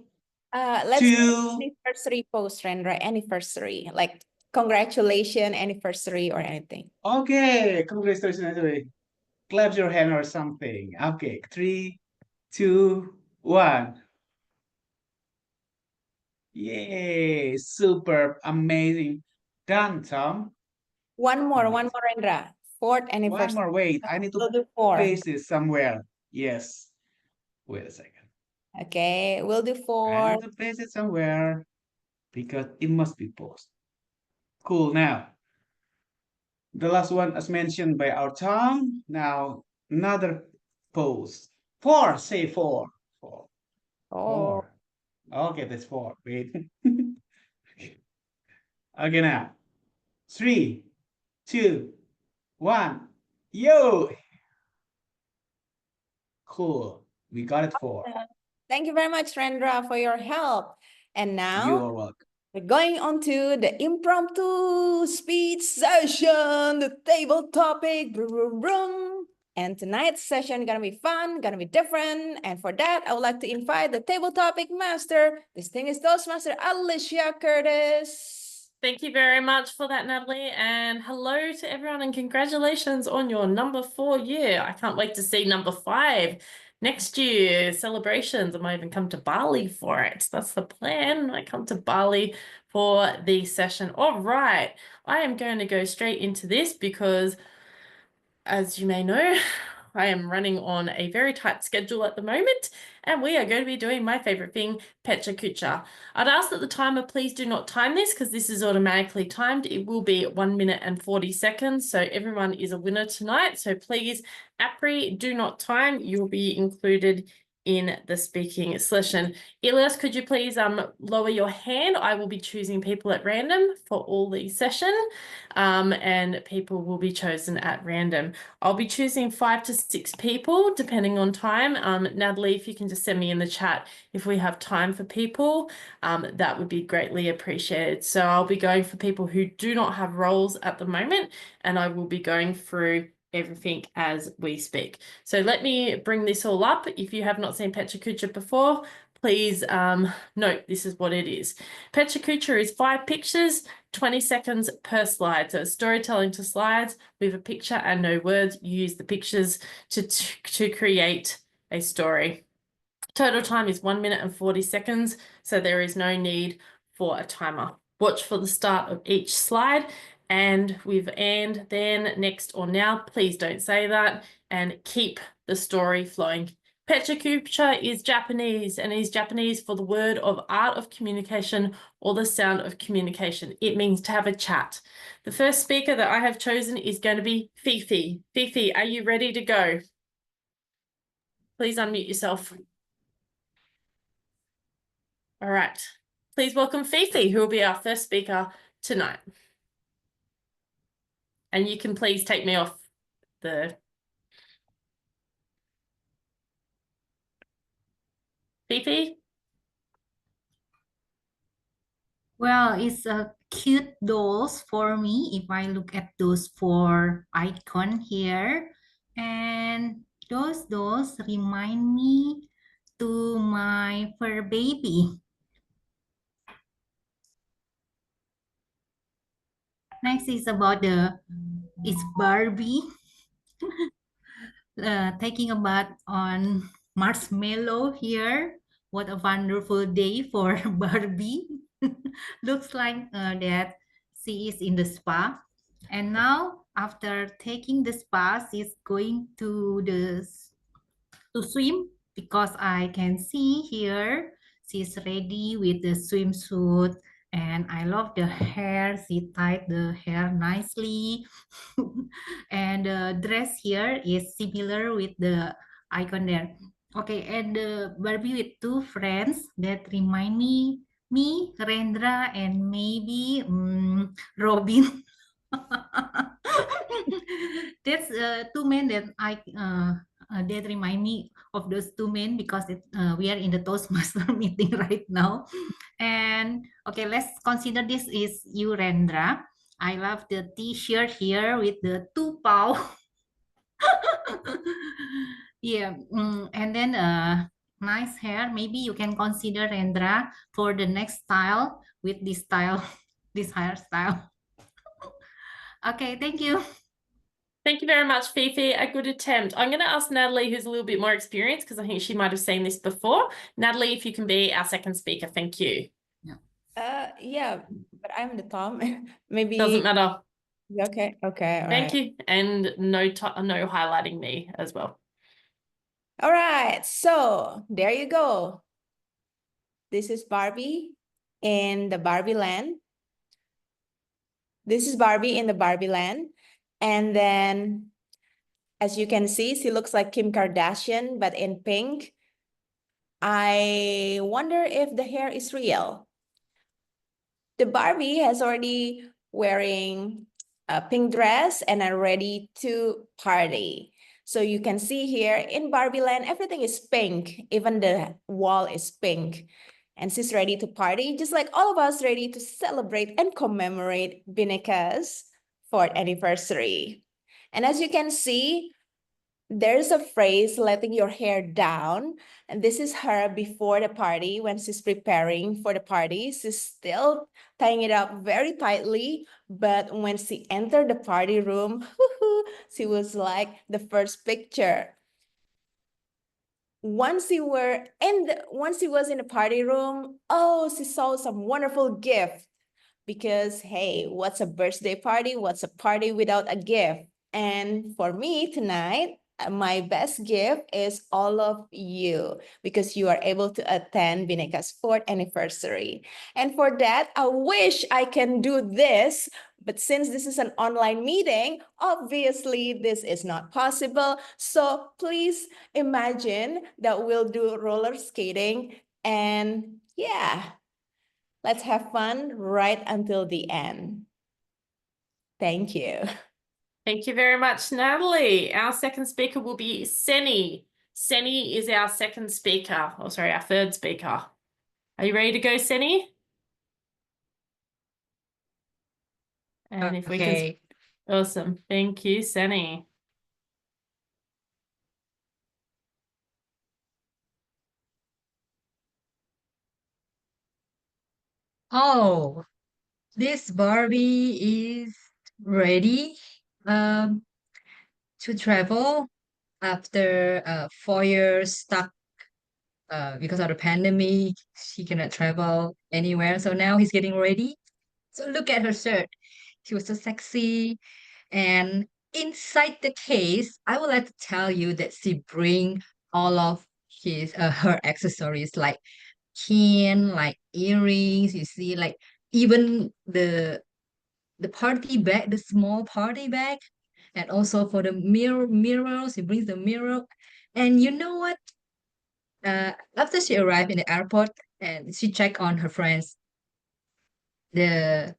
Let's 2. do anniversary post, Rendra. Anniversary, like congratulations, anniversary or anything. Okay, congratulations. Clap your hand or something. Okay, 3, 2, 1. Yay, super amazing. Done, Tom. One more, Rendra. Fourth anniversary. One more, wait. I need We'll to do 4. paste it somewhere. Yes. Wait a second. Okay, we'll do 4. I need to paste it somewhere because it must be posted. Cool. Now, the last one as mentioned by our Tom. Now, another post. 4. Say 4. 4. 4. Okay, that's 4. Wait. Okay, now. 3, 2, 1. Yo! Cool. We got it 4. Thank you very much, Rendra, for your help. And now You are welcome. we're going on to the impromptu speech session, the table topic. Vroom, vroom. And tonight's session gonna be fun, gonna be different. And for that, I would like to invite the table topic master, distinguished Toastmaster Alicia Curtis. Thank you very much for that, Natalie. And hello to everyone and congratulations on your number 4 year. I can't wait to see number 5 next year. Celebrations. I might even come to Bali for it. That's the plan. I come to Bali for the session. All right. I am going to go straight into this because, as you may know, I am running on a very tight schedule at the moment, and we are going to be doing my favorite thing, Pecha Kucha. I'd ask that the timer please do not time this because this is automatically timed. It will be 1 minute and 40 seconds, so everyone is a winner tonight. So please, Apri, do not time. You will be included in the speaking session. Elias, could you please lower your hand? I will be choosing people at random for all the session, and people will be chosen at random. I'll be choosing 5 to 6 people depending on time. Natalie, if you can just send me in the chat if we have time for people, that would be greatly appreciated. So I'll be going for people who do not have roles at the moment, and I will be going through everything as we speak. So let me bring this all up. If you have not seen Pecha Kucha before, please note this is what it is. Pecha Kucha is 5 pictures, 20 seconds per slide. So it's storytelling to slides with a picture and no words. You use the pictures to create a story. Total time is 1 minute and 40 seconds, so there is no need for a timer. Watch for the start of each slide, and with and, then, next, or now, please don't say that, and keep the story flowing. Pecha Kucha is Japanese and is Japanese for the word of art of communication or the sound of communication. It means to have a chat. The first speaker that I have chosen is going to be Fifi. Fifi, are you ready to go? Please unmute yourself. All right. Please welcome Fifi, who will be our first speaker tonight. And you can please take me off the Fifi. Well, it's a cute dolls for me if I look at those four icon here. And those dolls remind me to my fur baby. Next is about it's Barbie taking a bath on marshmallow here. What a wonderful day for Barbie. Looks like that she is in the spa. And now after taking the spa, she's going to swim because I can see here she's ready with the swimsuit, and I love the hair. She tied the hair nicely. And the dress here is similar with the icon there. Okay, and the Barbie with two friends that remind me, Rendra, and maybe Robin. That's two men that remind me of those two men because we are in the Toastmaster meeting right now. And okay, let's consider this is you, Rendra. I love the t-shirt here with the two paw. Yeah, and then nice hair. Maybe you can consider Rendra for the next style with this style, this hairstyle. Okay, thank you. Thank you very much, Fifi. A good attempt. I'm going to ask Natalie, who's a little bit more experienced, because I think she might have seen this before. Natalie, if you can be our second speaker, thank you. Yeah, but I'm the Tom. Maybe Doesn't matter. Okay, okay. All Thank right. you. And no highlighting me as well. All right, so there you go. This is Barbie in the Barbie land. This is Barbie in the Barbie land. And then, as you can see, she looks like Kim Kardashian, but in pink. I wonder if the hair is real. The Barbie has already wearing a pink dress and are ready to party. So you can see here in Barbie land, everything is pink. Even the wall is pink. And she's ready to party, just like all of us ready to celebrate and commemorate Bhinneka's 4th anniversary. And as you can see, there's a phrase, letting your hair down. And this is her before the party when she's preparing for the party. She's still tying it up very tightly. But when she entered the party room, she was like the first picture. Once she was in the party room, oh, she saw some wonderful gift. Because, hey, what's a birthday party? What's a party without a gift? And for me tonight, my best gift is all of you because you are able to attend Bhinneka's 4th anniversary. And for that, I wish I can do this, but since this is an online meeting, obviously this is not possible. So please imagine that we'll do roller skating and yeah, let's have fun right until the end. Thank you. Thank you very much, Natalie. Our second speaker will be Seni. Seni is our second speaker, or sorry, our third speaker. Are you ready to go, Seni? And if we can, awesome. Thank you, Seni. Oh, this Barbie is ready to travel after 4 years stuck because of the pandemic. She cannot travel anywhere. So now he's getting ready. So look at her shirt. She was so sexy. And inside the case, I would like to tell you that she bring all of her accessories like chain, like earrings. You see, like even the party bag, the small party bag, and also for the mirrors, she brings the mirror. And you know what? After she arrived in the airport and she checked on her friends, the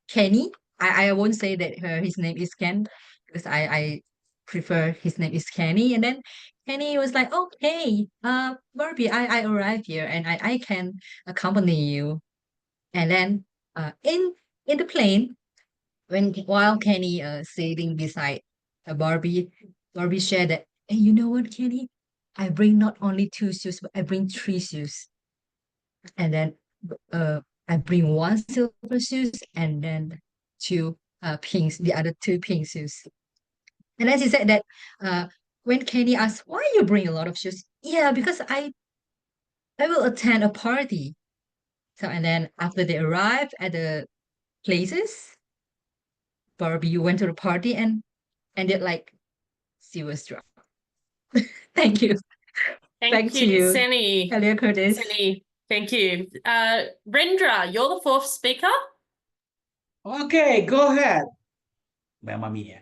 Kenny. I won't say that his name is Ken because I prefer his name is Kenny. And then Kenny was like, okay, Barbie, I arrived here and I can accompany you. And then in the plane, while Kenny sitting beside Barbie, Barbie shared that, hey, you know what, Kenny? I bring not only 2 shoes, but I bring 3 shoes. And then I bring 1 silver shoes and then 2 pinks, the other 2 pink shoes. And then she said that when Kenny asked, why you bring a lot of shoes? Yeah, because I will attend a party. So and then after they arrived at the places, Barbie went to the party and ended like she was drunk. Thank you. Back Thank to you, you, Seni. Elia Curtis. Seni, thank you. Rendra, you're the 4th speaker. Okay, go ahead. Mamma mia.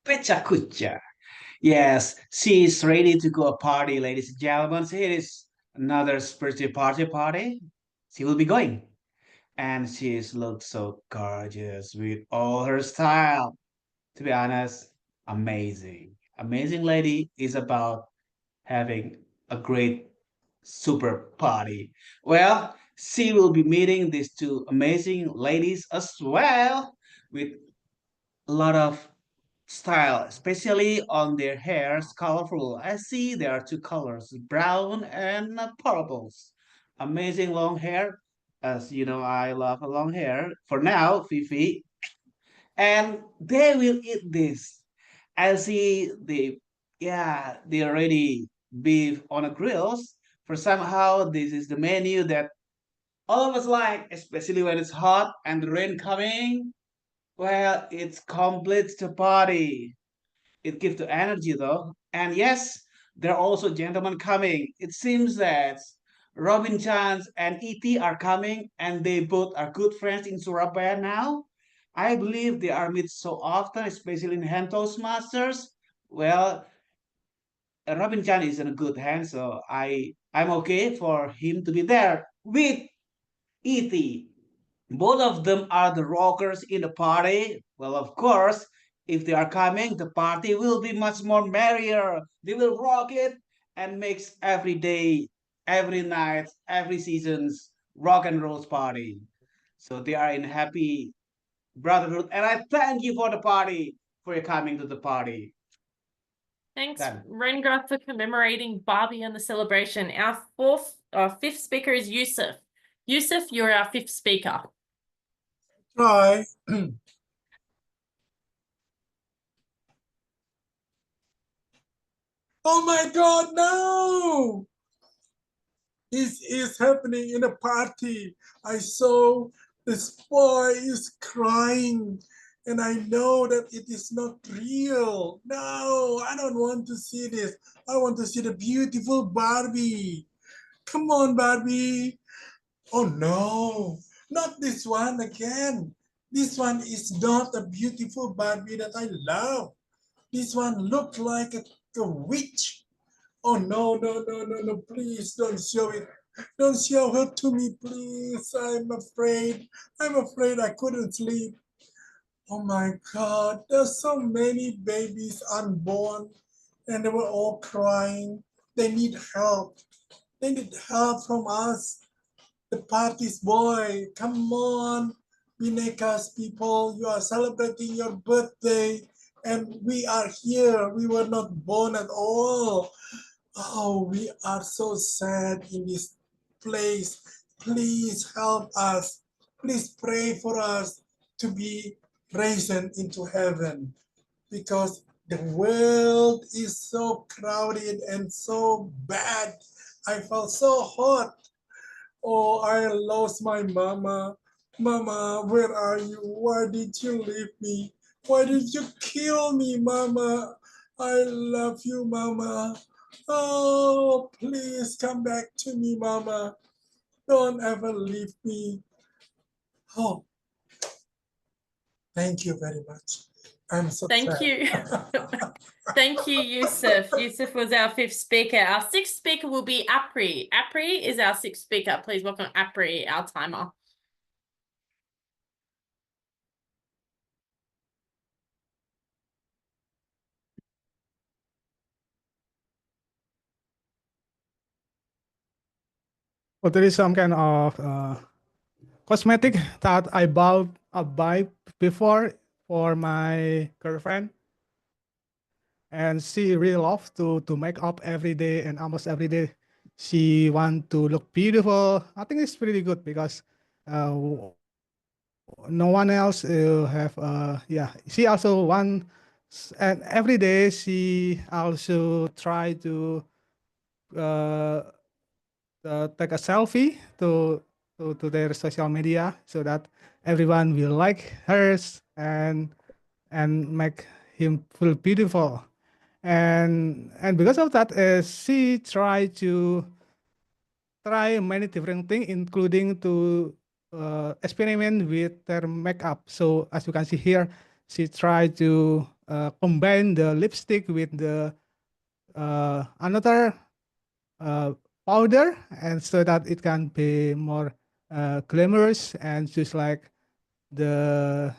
Pecha kucha. Yes, she is ready to go a party, ladies and gentlemen. Here is another spiritual party. She will be going. And she looks so gorgeous with all her style. To be honest, amazing. Amazing lady is about having a great super party. Well, she will be meeting these 2 amazing ladies as well with a lot of style, especially on their hairs, colorful. I see there are 2 colors, brown and purples. Amazing long hair. As you know, I love a long hair. For now, Fifi. And they will eat this. I see they already beef on a grills. For somehow this is the menu that all of us like, especially when it's hot and the rain coming. Well, it completes the party. It gives the energy though. And yes, there are also gentlemen coming. It seems that Robin Chance and E.T. are coming and they both are good friends in Surabaya now. I believe they are meet so often, especially in hand Toastmasters. Well, Robin Chan is in a good hand, so I'm okay for him to be there with E.T. Both of them are the rockers in the party. Well, of course, if they are coming, the party will be much more merrier. They will rock it and makes every day, every night, every season's rock and roll party. So they are in happy brotherhood, and I thank you for the party, for your coming to the party. Thanks, Done. Rendra, for commemorating Barbie and the celebration. Our 5th speaker is Yusuf. Yusuf, you're our 5th speaker. Try. Oh my God, no! This is happening in a party. I saw this boy is crying and I know that it is not real. No, I don't want to see this. I want to see the beautiful Barbie. Come on, Barbie. Oh no, not this one again. This one is not a beautiful Barbie that I love. This one looked like a witch. Oh no, no, no, no, no, please don't show it. Don't show her to me, please. I'm afraid. I'm afraid I couldn't sleep. Oh my God, there's so many babies unborn and they were all crying. They need help. They need help from us. The party's boy, come on. Bhineka's people, you are celebrating your birthday and we are here. We were not born at all. Oh, we are so sad in this place. Please help us. Please pray for us to be raised into heaven because the world is so crowded and so bad. I felt so hot. Oh, I lost my mama. Mama, where are you? Why did you leave me? Why did you kill me, Mama? I love you, Mama. Oh, please come back to me, Mama. Don't ever leave me. Oh, thank you very much. I'm so Thank sad. you. Thank you, Yusuf. Yusuf was our 5th speaker. Our 6th speaker will be Apri. Apri is our 6th speaker. Please welcome Apri, our timer. Well, there is some kind of cosmetic that I buy before for my girlfriend, and she really loves to make up every day, and almost every day she want to look beautiful. I think it's pretty good because no one else have yeah, she also and every day she also try to uh, take a selfie to their social media so that everyone will like hers and make him feel beautiful. And because of that, she try many different things, including to experiment with their makeup. So as you can see here, she tried to combine the lipstick with the another powder, and so that it can be more glamorous and just like the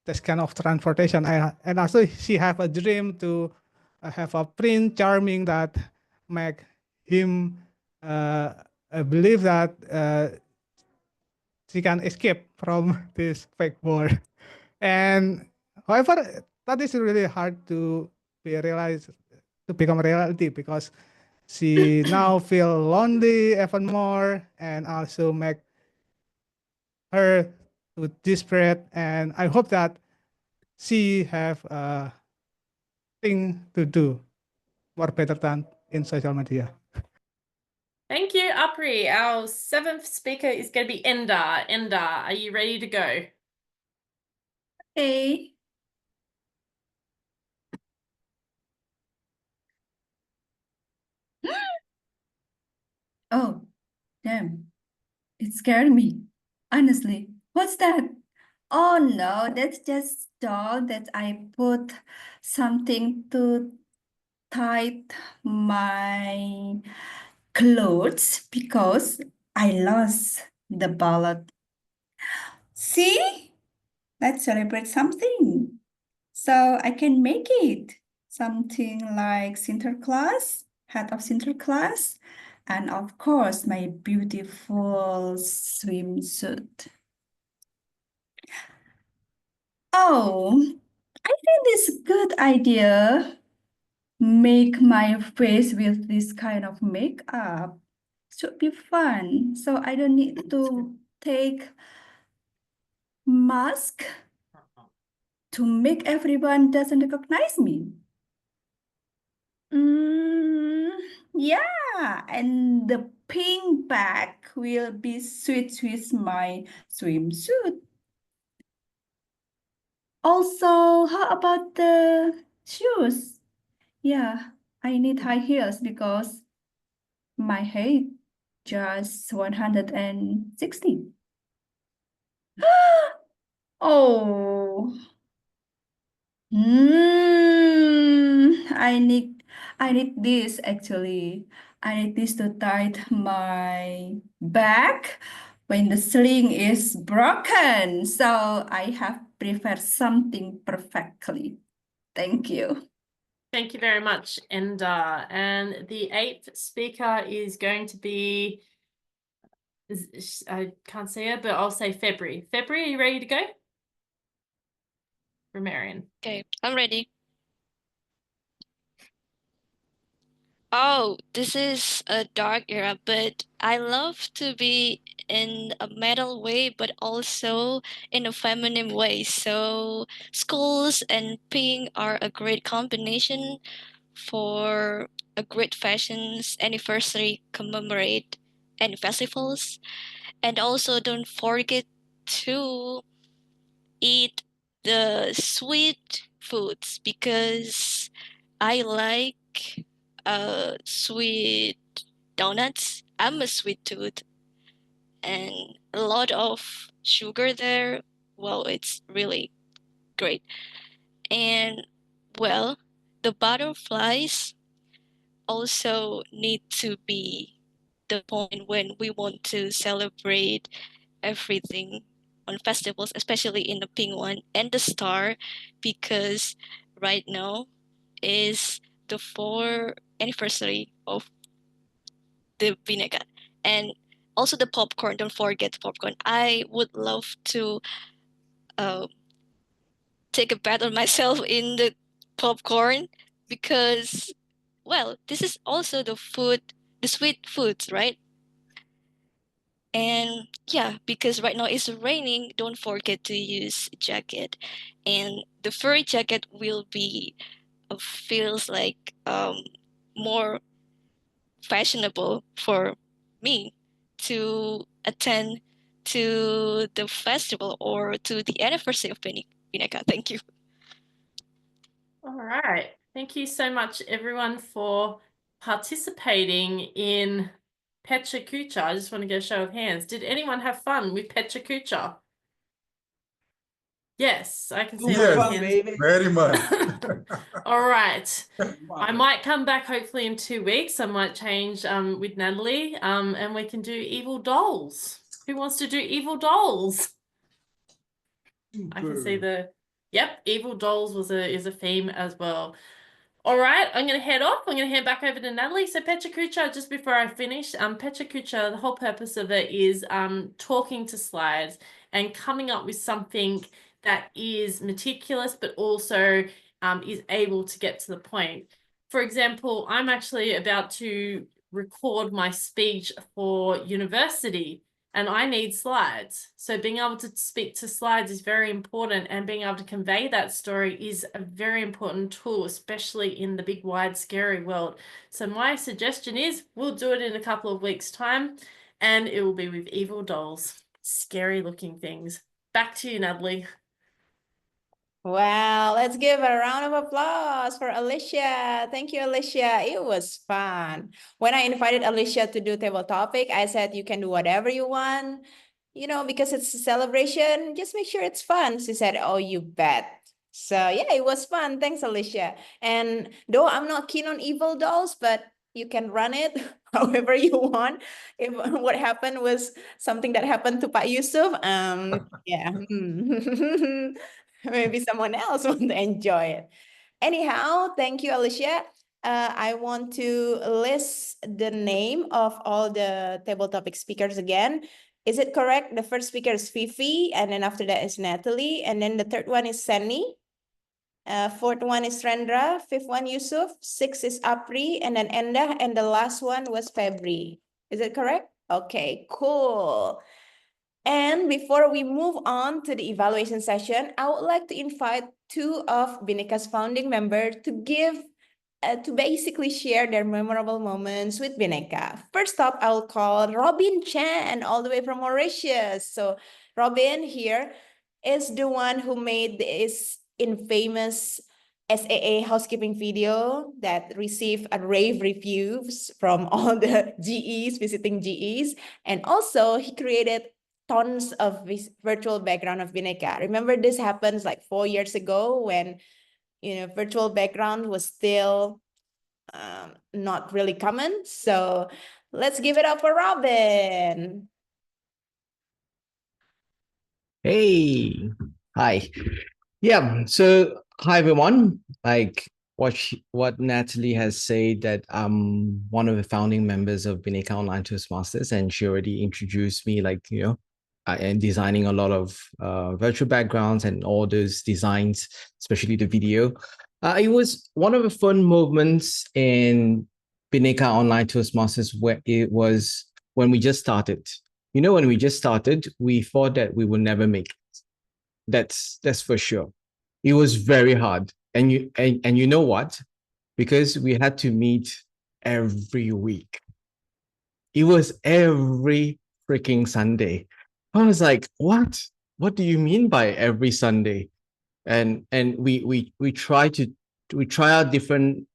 this kind of transportation. And also she have a dream to have a prince charming that make him believe that she can escape from this fake world. And however, that is really hard to be realized to become reality because she now feel lonely even more and also make her to desperate. And I hope that she have a thing to do more better than in social media. Thank you, Apri. Our 7th speaker is going to be Enda. Enda, are you ready to go? Hey. Oh, damn. It scared me. Honestly. What's that? Oh no, that's just dog that I put something to tight my clothes because I lost the ballot. See? Let's celebrate something. So I can make it. Something like Sinterklaas, head of Sinterklaas, and of course my beautiful swimsuit. Oh, I think this is a good idea. Make my face with this kind of makeup. Should be fun. So I don't need to take mask to make everyone doesn't recognize me. Mm, yeah, and the pink bag will be switched with my swimsuit. Also, how about the shoes? Yeah, I need high heels because my height just 160. Oh, I need this actually. I need this to tie my back when the sling is broken. So I have prepared something perfectly. Thank you. Thank you very much, Enda. And the 8th speaker is going to be, I can't see her, but I'll say February. February, are you ready to go? Romarian. Okay, I'm ready. Oh, this is a dark era, but I love to be in a metal way, but also in a feminine way. So schools and pink are a great combination for a great fashion's anniversary commemorate any festivals. And also don't forget to eat the sweet foods because I like sweet donuts. I'm a sweet tooth and a lot of sugar there. Well, it's really great. And well, the butterflies also need to be the point when we want to celebrate everything on festivals, especially in the pink one, and the star, because right now is the 4th anniversary of the Bhinneka. And also the popcorn. Don't forget popcorn. I would love to take a bet on myself in the popcorn because, well, this is also the sweet foods, right? And yeah, because right now it's raining, don't forget to use jacket. And the furry jacket will be feels like more fashionable for me to attend to the festival or to the anniversary of Bhinneka. Thank you. All right. Thank you so much, everyone, for participating in Pecha Kucha. I just want to get a show of hands. Did anyone have fun with Pecha Kucha? Yes, I can see a lot Yes, of hands. baby. very much. All right. I might come back hopefully in 2 weeks. I might change with Natalie and we can do evil dolls. Who wants to do evil dolls? I can see yep, evil dolls is a theme as well. All right, I'm going to head off. I'm going to head back over to Natalie. So Pecha Kucha, just before I finish, Pecha Kucha, the whole purpose of it is talking to slides and coming up with something that is meticulous, but also is able to get to the point. For example, I'm actually about to record my speech for university and I need slides. So being able to speak to slides is very important, and being able to convey that story is a very important tool, especially in the big, wide, scary world. So my suggestion is we'll do it in a couple of weeks' time, and it will be with evil dolls, scary looking things. Back to you, Natalie. Wow, let's give a round of applause for Alicia. Thank you, Alicia. It was fun. When I invited Alicia to do table topic, I said you can do whatever you want, because it's a celebration, just make sure it's fun. She said, oh, you bet. So yeah, it was fun. Thanks, Alicia. And though I'm not keen on evil dolls, but you can run it however you want. If what happened was something that happened to Pak Yusuf, yeah. Maybe someone else want to enjoy it. Anyhow, thank you, Alicia. I want to list the name of all the table topic speakers again. Is it correct? The first speaker is Fifi, and then after that is Natalie, and then the third one is Sunny. Fourth one is Rendra, fifth one Yusuf, sixth is Apri, and then Enda, and the last one was Febri. Is it correct? Okay, cool. And before we move on to the evaluation session, I would like to invite two of Bhinneka's founding members to basically share their memorable moments with Bhinneka. First up, I'll call Robin Chan, all the way from Mauritius. So Robin here is the one who made this infamous SAA housekeeping video that received a rave reviews from all the GEs, visiting GEs. And also he created tons of virtual background of Bhinneka. Remember, this happens like 4 years ago when virtual background was still not really common. So let's give it up for Robin. Hey, hi. Yeah, so hi everyone. Like what Natalie has said, that I'm one of the founding members of Bhinneka Online Toastmasters, and she already introduced me, and designing a lot of virtual backgrounds and all those designs, especially the video. It was one of the fun moments in Bhinneka Online Toastmasters where it was when we just started. When we just started, we thought that we would never make it. That's for sure. It was very hard. And you know what? Because we had to meet every week. It was every freaking Sunday. I was like, what? What do you mean by every Sunday? And we try out different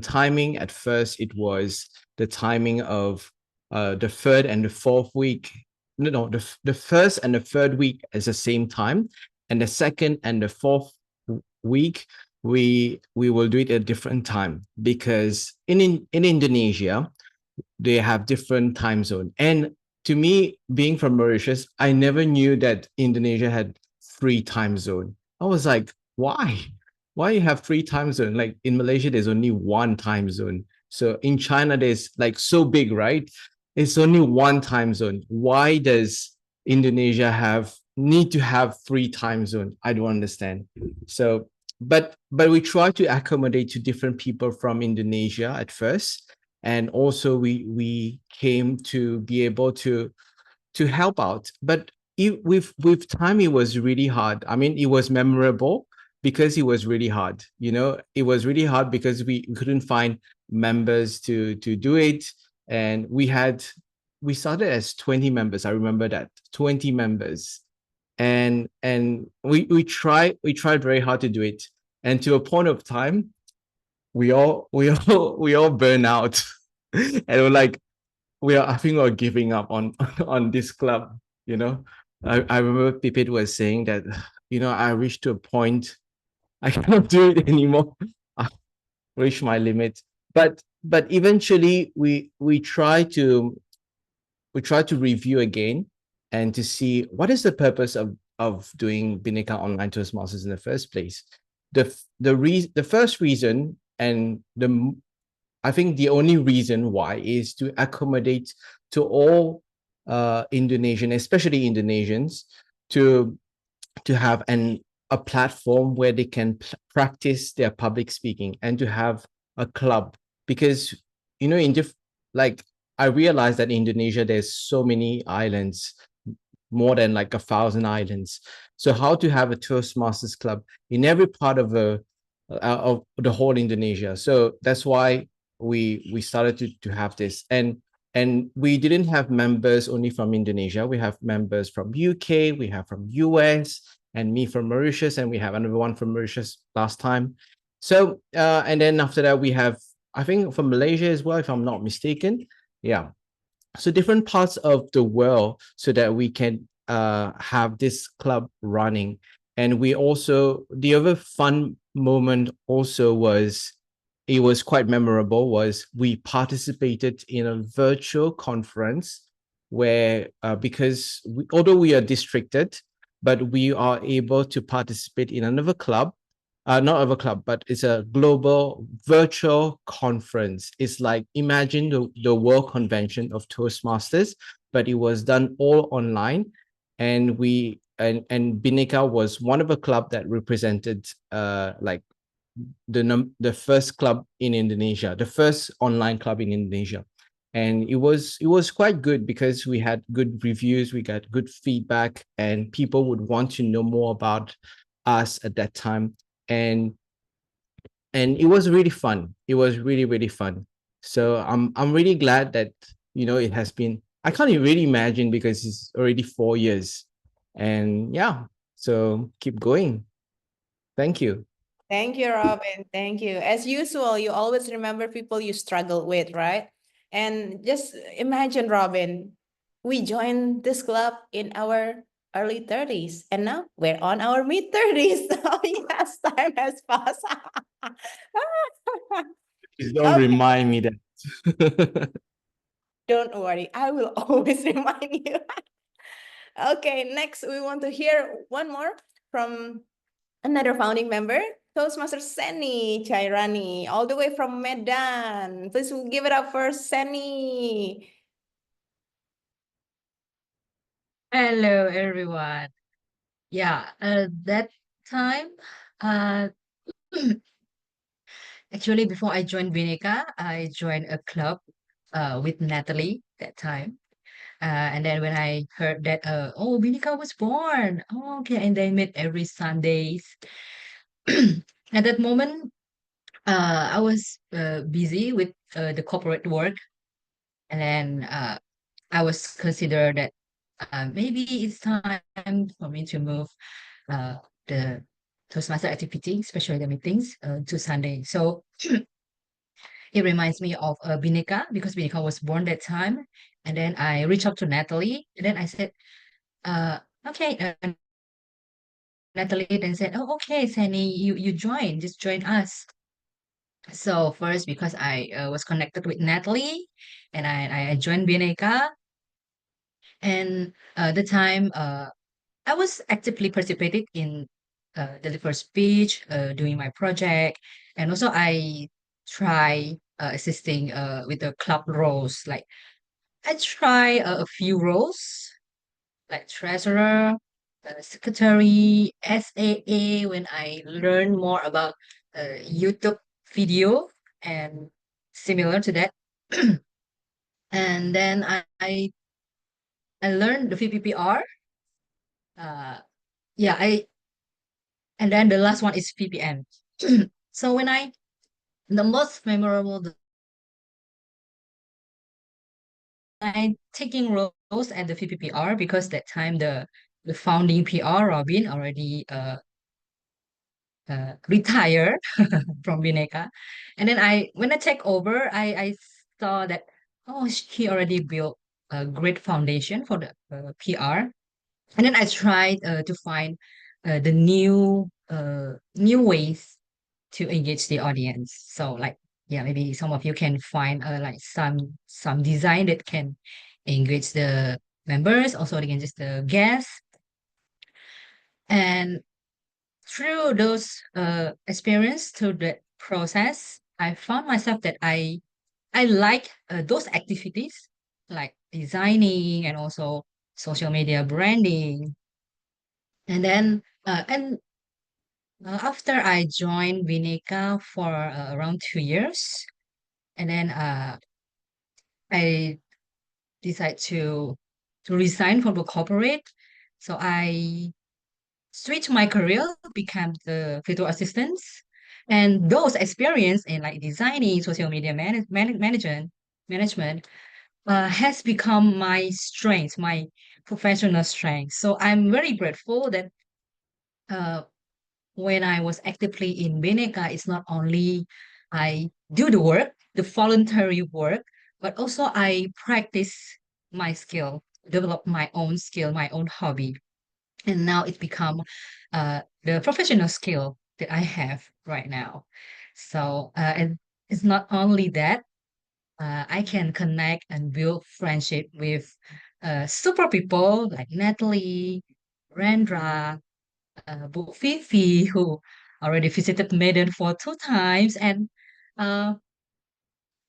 timing. At first, it was the timing of the third and the fourth week. No, the first and the third week is the same time, and the second and the fourth week we will do it at a different time, because in Indonesia they have different time zone. And to me, being from Mauritius, I never knew that Indonesia had 3 time zone. I was like, why you have 3 time zone? Like in Malaysia there's only 1 time zone. So in China there's like so big, right? it's only one time zone. Why does Indonesia need to have 3 time zone? I don't understand. So, but we try to accommodate to different people from Indonesia at first, and also we came to be able to help out. But with time, it was really hard. I mean, it was memorable because it was really hard. You know, it was really hard because we couldn't find members to do it, and we started as 20 members. I remember that 20 members, and we tried very hard to do it, and to a point of time, we all burn out, and we're like, I think we're giving up on on this club. You know, I remember Pipit was saying that, you know, I reached to a point I cannot do it anymore. I reached my limit. But eventually we try to review again and to see what is the purpose of doing Bhinneka Online Toastmasters in the first place. The first reason, and I think the only reason why, is to accommodate to all Indonesian, especially Indonesians, to have a platform where they can practice their public speaking, and to have a club. Because, you know, like, I realized that in Indonesia there's so many islands, more than like 1,000 islands. So how to have a Toastmasters club in every part of the whole Indonesia. So that's why we started to have this, and we didn't have members only from Indonesia. We have members from UK, we have from US, and me from Mauritius, and we have another one from Mauritius last time. So and then after that we have, I think, from Malaysia as well, if I'm not mistaken. Yeah. So different parts of the world, so that we can have this club running. And we also, the other fun moment also was, it was quite memorable, was we participated in a virtual conference where, because although we are districted, but we are able to participate in another club, not of a club, but it's a global virtual conference. It's like, imagine the World Convention of Toastmasters, but it was done all online. And Bhinneka was one of a club that represented like the first club in Indonesia, the first online club in Indonesia. And it was quite good because we had good reviews, we got good feedback, and people would want to know more about us at that time. And it was really fun. It was really, really fun. So I'm really glad that, you know, it has been, I can't even really imagine, because it's already 4 years. And yeah, so keep going. Thank you. Thank you, Robin. Thank you. As usual, you always remember people you struggle with, right? And just imagine, Robin, we joined this club in our early 30s, and now we're on our mid 30s. So yes, time has passed. Please don't remind me that. Don't worry, I will always remind you. Okay, next we want to hear one more from another founding member, Toastmaster Seni Chairani, all the way from Medan. Please give it up for Seni. Hello, everyone. Yeah, that time, actually, before I joined Bhinneka, I joined a club with Natalie that time. And then when I heard that, oh, Bhinneka was born. Oh, okay. And they met every Sundays. At that moment, I was busy with the corporate work. And then I was considered that maybe it's time for me to move the Toastmaster activity, especially the meetings, to Sunday. So it reminds me of Bhinneka, because Bhinneka was born that time. And then I reached out to Natalie, and then I said, okay. Natalie then said, oh, okay, Sani, you join, just join us. So first, because I was connected with Natalie, and I joined Bhinneka. And the time I was actively participating in deliver speech, doing my project, and also I try assisting with the club roles, like I try a few roles like treasurer, secretary, SAA when I learn more about YouTube video and similar to that. And then I learned the VPPR. Uh, yeah, and then the last one is VPN. So the most memorable I taking roles at the VPPR because that time the founding PR Robin already retired from Bhinneka, and then when I take over, I saw that he already built a great foundation for the PR, and then I tried to find the new ways to engage the audience. So like yeah, maybe some of you can find like some design that can engage the members, also engage the guests, and through those experience through the process, I found myself that I like those activities like designing and also social media branding. And then after I joined Bhinneka for around 2 years, and then I decided to resign from the corporate. So I switched my career, become the virtual assistant, and those experience in like designing social media management has become my strength, my professional strength. So I'm very grateful that uh, when I was actively in Bhinneka, it's not only I do the work, the voluntary work, but also I practice my skill, develop my own skill, my own hobby. And now it's become the professional skill that I have right now. So, and it's not only that, I can connect and build friendship with super people like Natalie, Rendra, Bu Fifi, who already visited Medan for 2 times, and uh,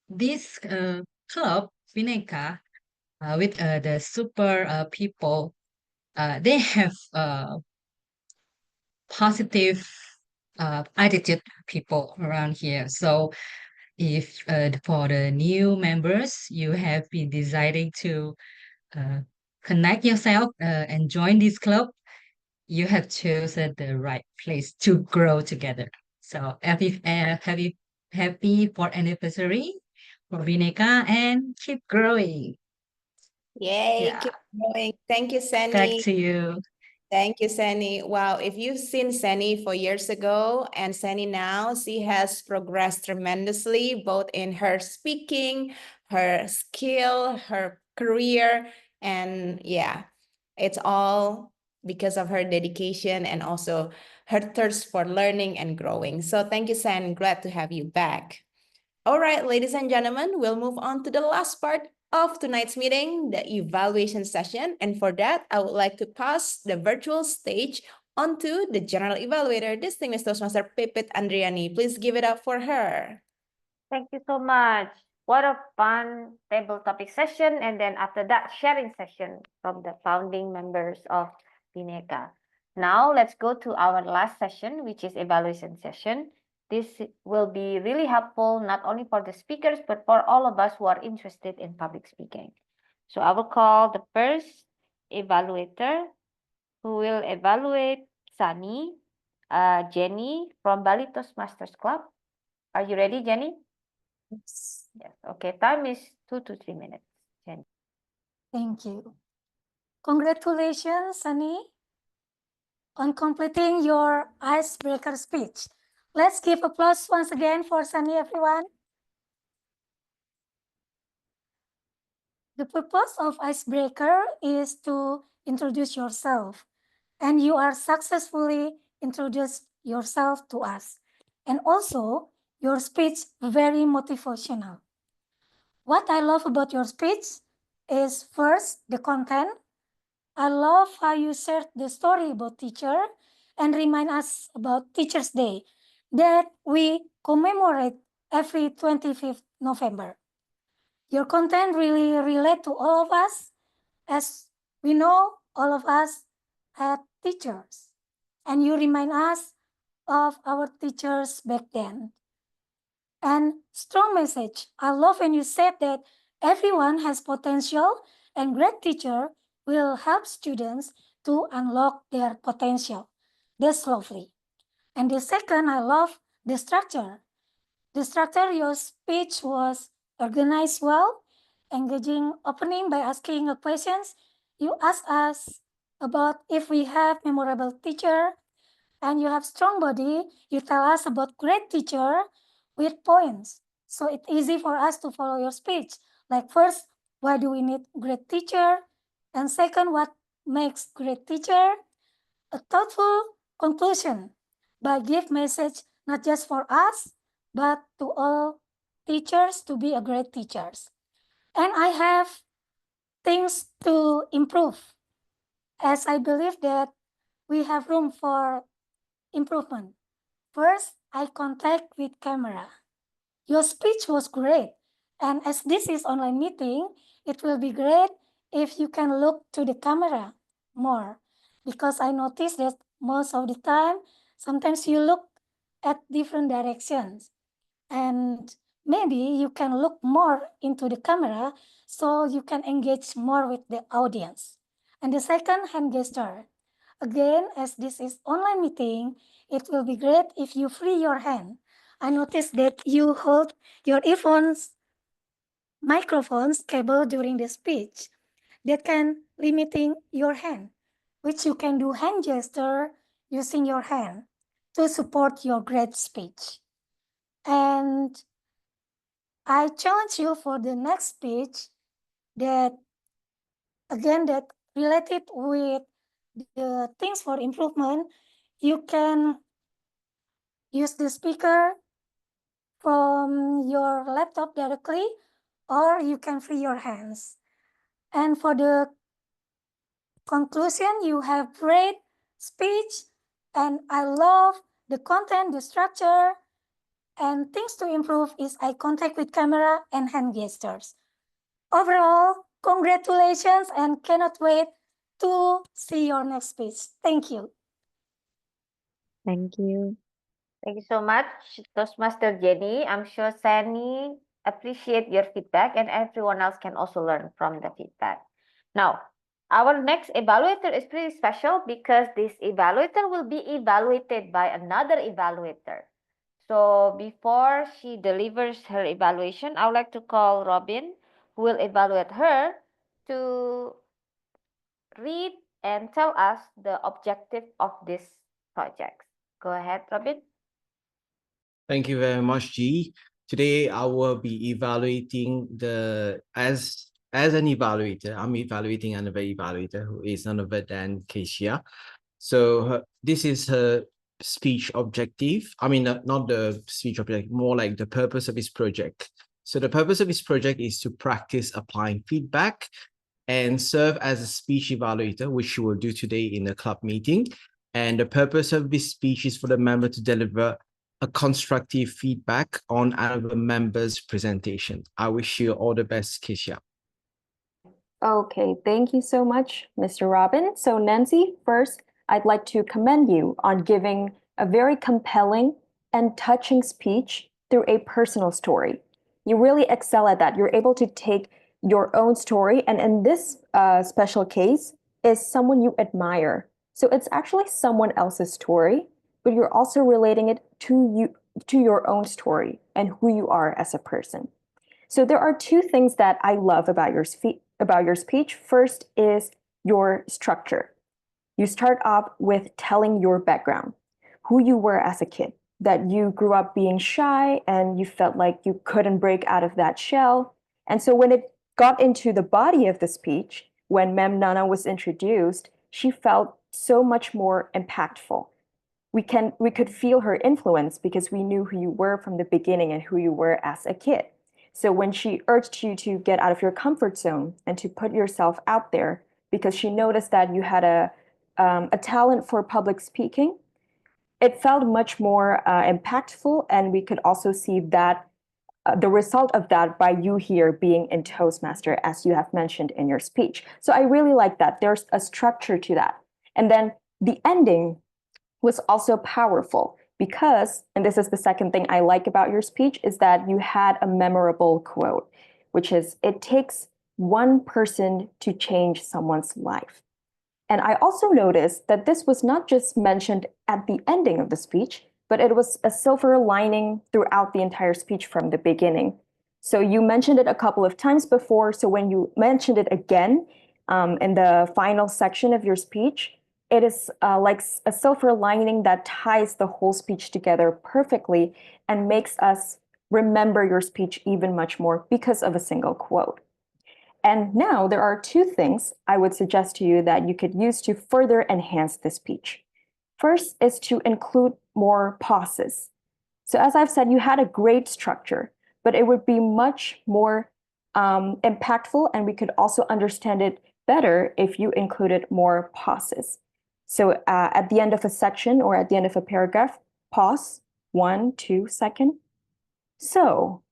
this club, Bhinneka, with the super people, they have positive attitude people around here. So if for the new members, you have been deciding to uh, connect yourself and join this club, you have chosen the right place to grow together. So happy for anniversary for Bhinneka and keep growing. Yay, Yeah, keep going. Thank you, back Sani. to you. Thank you, Sani. Wow, if you've seen Sani 4 years ago and Sani now, she has progressed tremendously, both in her speaking, her skill, her career, and yeah, it's all because of her dedication and also her thirst for learning and growing. So thank you, Sani. Glad to have you back. All right, ladies and gentlemen, we'll move on to the last part of tonight's meeting, the evaluation session. And for that, I would like to pass the virtual stage onto the general evaluator, distinguished Toastmaster Pipit Andriani. Please give it up for her. Thank you so much. What a fun table topic session. And then after that, sharing session from the founding members of Bhinneka. Now let's go to our last session, which is evaluation session. This will be really helpful, not only for the speakers, but for all of us who are interested in public speaking. So I will call the first evaluator who will evaluate Sani, Jenny from Bali Toastmasters Club. Are you ready, Jenny? Yes. Okay, time is 2 to 3 minutes. Jenny. Thank you. Congratulations, Sunny, on completing your icebreaker speech. Let's give applause once again for Sunny, everyone. The purpose of icebreaker is to introduce yourself, and you are successfully introduced yourself to us. And also, your speech very motivational. What I love about your speech is first the content. I love how you shared the story about teacher and remind us about Teachers' Day that we commemorate every 25th November. Your content really relate to all of us. As we know, all of us had teachers, and you remind us of our teachers back then. And strong message. I love when you said that everyone has potential and great teacher will help students to unlock their potential. That's lovely. And the second, I love the structure. The structure, your speech was organized well, engaging opening by asking a questions. You ask us about if we have memorable teacher, and you have strong body. You tell us about great teacher with points. So it's easy for us to follow your speech. Like first, why do we need great teacher? And second, what makes great teacher? A thoughtful conclusion by give message not just for us, but to all teachers to be a great teachers. And I have things to improve, as I believe that we have room for improvement. First, eye contact with camera. Your speech was great. And as this is online meeting, it will be great if you can look to the camera more. Because I noticed that most of the time, sometimes you look at different directions. And maybe you can look more into the camera so you can engage more with the audience. And the second, hand gesture. Again, as this is online meeting, it will be great if you free your hand. I noticed that you hold your earphones, microphones cable during the speech. That can limiting your hand, which you can do hand gesture using your hand to support your great speech. And I challenge you for the next speech that, again, that related with the things for improvement. You can use the speaker from your laptop directly, or you can free your hands. And for the conclusion, you have great speech, and I love the content, the structure, and things to improve is eye contact with camera and hand gestures. Overall, congratulations and cannot wait to see your next speech. Thank you. Thank you. Thank you so much, Toastmaster Jenny. I'm sure Sani appreciate your feedback and everyone else can also learn from the feedback. Now, our next evaluator is pretty special because this evaluator will be evaluated by another evaluator. So before she delivers her evaluation, I would like to call Robin, who will evaluate her, to read and tell us the objective of this project. Go ahead, Robin. Thank you very much, G. Today I will be evaluating as an evaluator. I'm evaluating another evaluator who is none other than Keisha. So this is her speech objective. I mean, not the speech objective, more like the purpose of this project. So the purpose of this project is to practice applying feedback and serve as a speech evaluator, which she will do today in the club meeting. And the purpose of this speech is for the member to deliver a constructive feedback on another member's presentation. I wish you all the best, Keisha. Okay, thank you so much, Mr. Robin. So Nancy, first, I'd like to commend you on giving a very compelling and touching speech through a personal story. You really excel at that. You're able to take your own story, and in this special case, is someone you admire. So it's actually someone else's story, but you're also relating it to your own story and who you are as a person. So there are two things that I love about your speech. First is your structure. You start off with telling your background, who you were as a kid, that you grew up being shy and you felt like you couldn't break out of that shell. And so when it got into the body of the speech, when Mem Nana was introduced, she felt so much more impactful. We could feel her influence because we knew who you were from the beginning and who you were as a kid. So when she urged you to get out of your comfort zone and to put yourself out there, because she noticed that you had a talent for public speaking, it felt much more impactful, and we could also see that the result of that by you here being in Toastmaster, as you have mentioned in your speech. So I really like that. There's a structure to that. And then the ending was also powerful because, and this is the second thing I like about your speech, is that you had a memorable quote, which is, it takes one person to change someone's life. And I also noticed that this was not just mentioned at the ending of the speech, but it was a silver lining throughout the entire speech from the beginning. So you mentioned it a couple of times before. So when you mentioned it again in the final section of your speech, it is like a silver lining that ties the whole speech together perfectly and makes us remember your speech even much more because of a single quote. And now there are two things I would suggest to you that you could use to further enhance the speech. First is to include more pauses. So as I've said, you had a great structure, but it would be much more impactful, and we could also understand it better if you included more pauses. So at the end of a section or at the end of a paragraph, pause, 1, 2 seconds. So,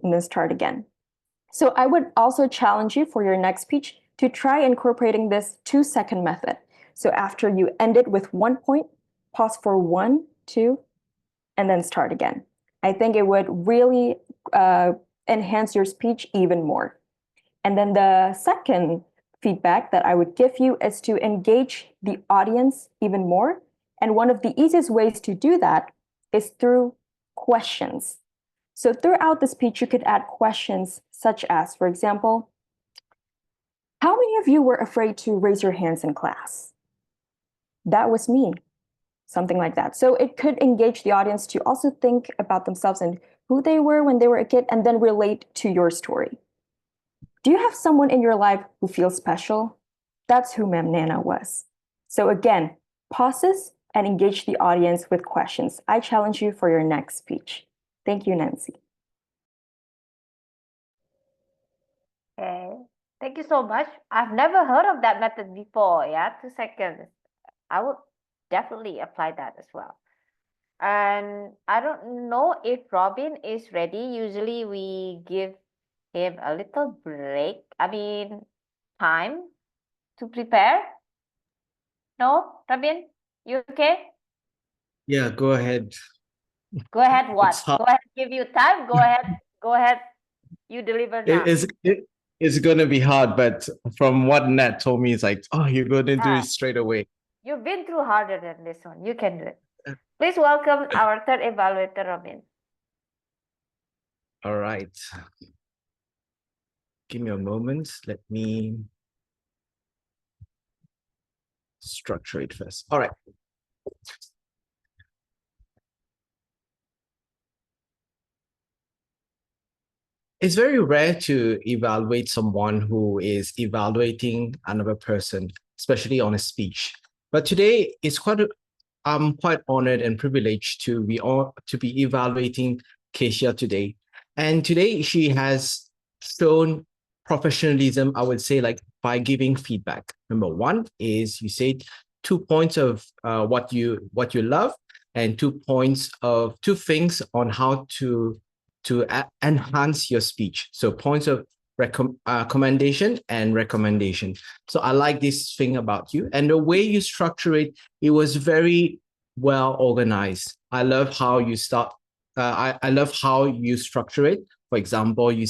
and then start again. So I would also challenge you for your next speech to try incorporating this 2-second method. So after you end it with 1 point, pause for 1, 2, and then start again. I think it would really enhance your speech even more. And then the second feedback that I would give you is to engage the audience even more. And one of the easiest ways to do that is through questions. So throughout the speech, you could add questions such as, for example, how many of you were afraid to raise your hands in class? That was me. Something like that. So it could engage the audience to also think about themselves and who they were when they were a kid and then relate to your story. Do you have someone in your life who feels special? That's who Ma'am Nana was. So again, pauses and engage the audience with questions. I challenge you for your next speech. Thank you, Nancy. Okay, thank you so much. I've never heard of that method before. Yeah, 2 seconds. I would definitely apply that as well. And I don't know if Robin is ready. Usually we give him a little break. Time to prepare. No, Robin, you okay? Yeah, go ahead. Go ahead. What? It's hard. Go ahead. Give you time. Go ahead. Go ahead. You deliver now. It's gonna be hard, but from what Nat told me, it's like, oh, you're gonna do Yeah. it straight away. You've been through harder than this one. You can do it. Please welcome our third evaluator, Robin. All right. Give me a moment. Let me structure it first. All right. It's very rare to evaluate someone who is evaluating another person, especially on a speech. But today, I'm quite honored and privileged to be evaluating Keisha today. And today she has shown professionalism, I would say, like by giving feedback. Number one is you said 2 points of what you love, and 2 things on how to enhance your speech. So points of commendation and recommendation. So I like this thing about you, and the way you structure it, it was very well organized. I love how you start. I love how you structure it. For example, you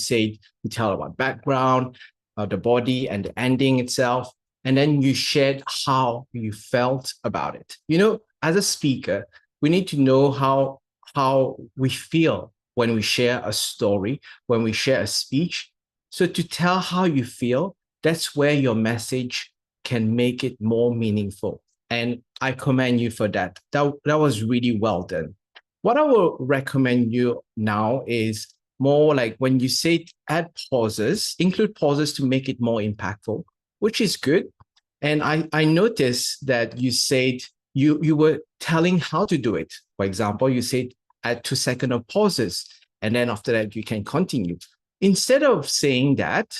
tell about background, the body, and the ending itself, and then you shared how you felt about it. You know, as a speaker, we need to know how we feel when we share a story, when we share a speech. So to tell how you feel, that's where your message can make it more meaningful. And I commend you for that. That was really well done. What I will recommend you now is more like when you say add pauses, include pauses to make it more impactful, which is good. And I noticed that you said you were telling how to do it. For example, you said add 2 seconds of pauses, and then after that you can continue. Instead of saying that,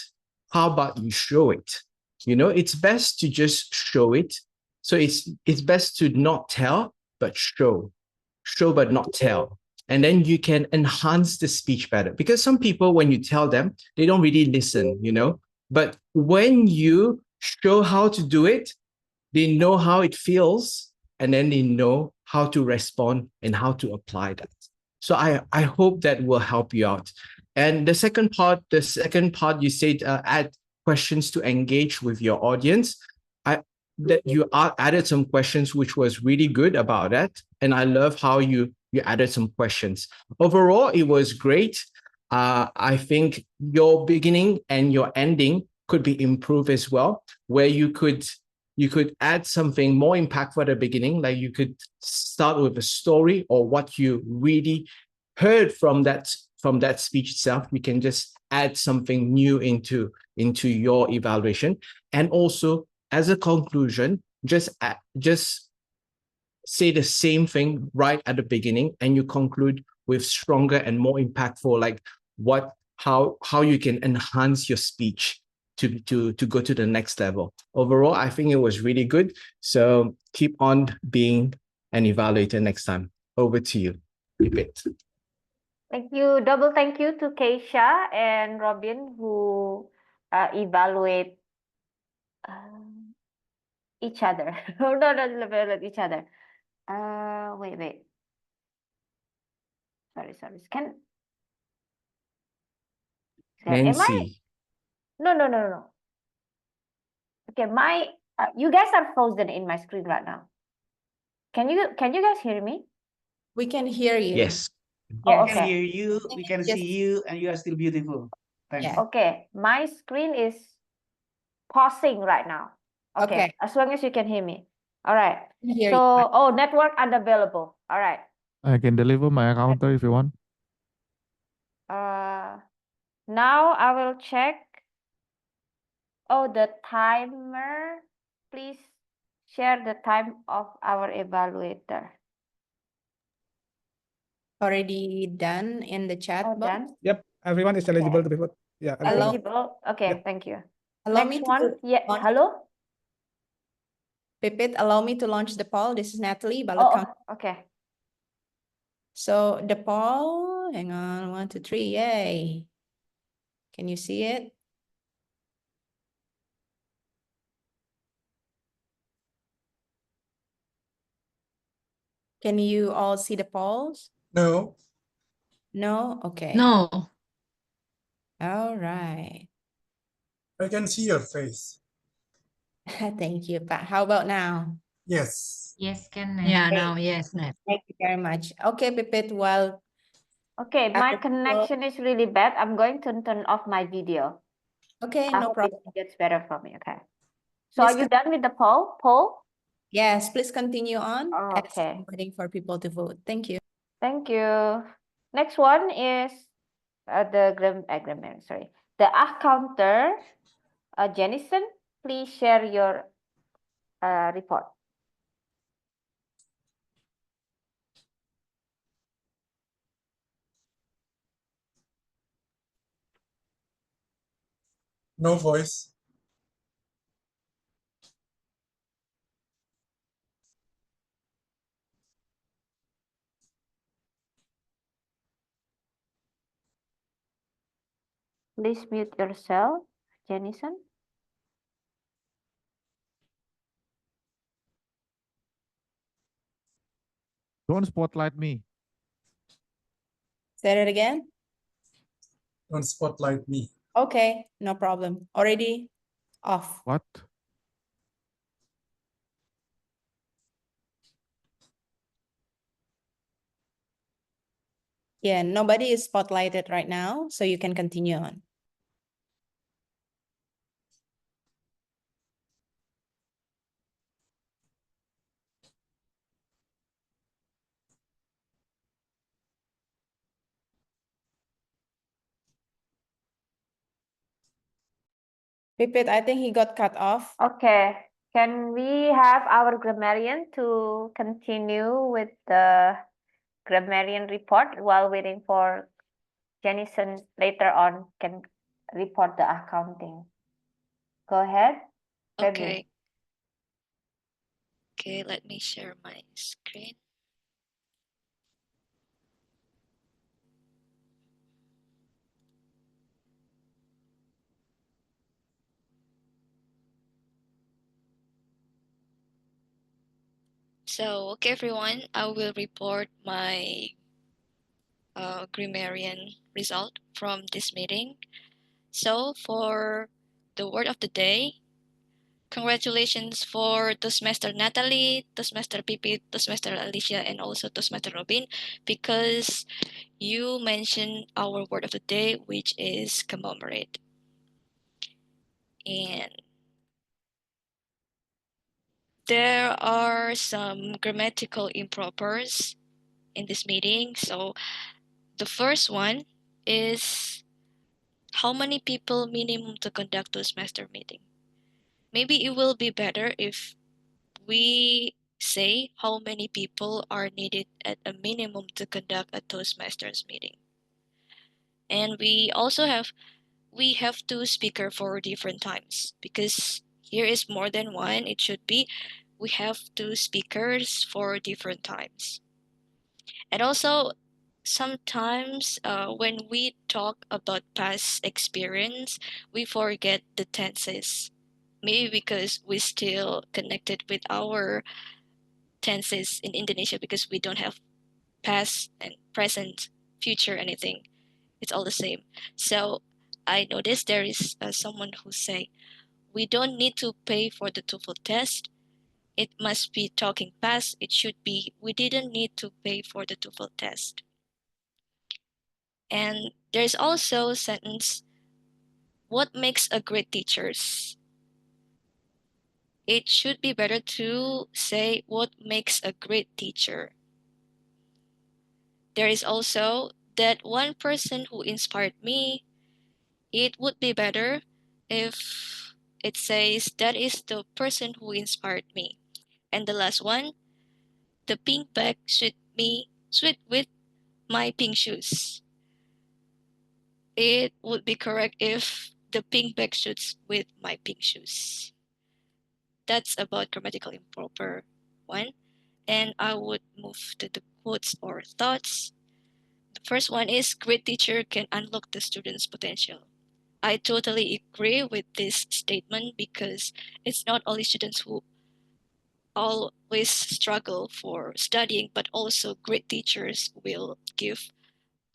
how about you show it? You know, it's best to just show it. So it's best to not tell, but show but not tell. and then you can enhance the speech better. Because some people, when you tell them, they don't really listen, you know. But when you show how to do it, they know how it feels, and then they know how to respond and how to apply that. So I hope that will help you out. And the second part you said add questions to engage with your audience. That you added some questions, which was really good about that. And I love how you added some questions. Overall, it was great. I think your beginning and your ending could be improved as well, where you could add something more impactful at the beginning, like you could start with a story or what you really heard from that speech itself. You can just add something new into your evaluation. And also, as a conclusion, just say the same thing right at the beginning, and you conclude with stronger and more impactful, like how you can enhance your speech to go to the next level. Overall, I think it was really good. So keep on being an evaluator next time. Over to you, Pipit. Thank you. Double thank you to Keisha and Robin who evaluate each other. No, evaluate each other. Wait. Sorry. Nancy. No. Okay, you guys are frozen in my screen right now. Can you guys hear me? We can hear you. Yes. Oh, We can okay. hear you, we can see you, and you are still beautiful. Thanks. Yeah. Okay, my screen is pausing right now. Okay. As long as you can hear me. All right. Hear So, network unavailable. All right. I can deliver my counter if you want. Now I will check. Oh, the timer. Please share the time of our evaluator. Already done in the chat box. Done? Yep, everyone is eligible to be voted. Yeah, everyone. Eligible? Okay, Yep. thank you. Allow Next me one. to Yeah, launch- hello? Pipit, allow me to launch the poll. This is Natalie. Okay. So the poll, hang on, 1, 2, 3, yay. Can you see it? Can you all see the polls? No. No? Okay. No. All right. I can see your face. Thank you, Pat. How about now? Yes. Yes, can. Yeah, now, yes, Nat. Thank you very much. Okay, Pipit, well. Okay, my after the poll- connection is really bad. I'm going to turn off my video. Okay, I no hope problem. it gets better for me. Okay. So Please are you done with the poll? Yes, please continue on. Oh, as okay. I'm waiting for people to vote. Thank you. Thank you. Next one is the grammar, sorry. The counter. Jennison, please share your report. No voice. Please mute yourself, Jennison. Don't spotlight me. Say it again. Don't spotlight me. Okay, no problem. Already off. What? Yeah, nobody is spotlighted right now, so you can continue on. Pipit, I think he got cut off. Okay. Can we have our grammarian to continue with the grammarian report while waiting for Jennison later on can report the accounting? Go ahead. Okay. Okay, let me share my screen. So, okay, everyone, I will report my grammarian result from this meeting. So, for the word of the day, congratulations for Toastmaster Natalie, Toastmaster Pipit, Toastmaster Alicia, and also Toastmaster Robin, because you mentioned our word of the day, which is commemorate. And there are some grammatical impropers in this meeting. So the first one is how many people minimum to conduct Toastmaster meeting? Maybe it will be better if we say how many people are needed at a minimum to conduct a Toastmasters meeting. And we have two speaker for different times because here is more than one. It should be we have two speakers for different times. And also sometimes when we talk about past experience, we forget the tenses. Maybe because we still connected with our tenses in Indonesia because we don't have past and present, future, anything. It's all the same. So I noticed there is someone who say, we don't need to pay for the TOEFL test. It must be talking past. It should be, we didn't need to pay for the TOEFL test. And there's also a sentence, what makes a great teacher? It should be better to say what makes a great teacher. There is also that one person who inspired me. It would be better if it says that is the person who inspired me. And the last one, the pink bag suit with my pink shoes. It would be correct if the pink bag suits with my pink shoes. That's about grammatical improper one. And I would move to the quotes or thoughts. The first one is great teacher can unlock the student's potential. I totally agree with this statement because it's not only students who always struggle for studying, but also great teachers will give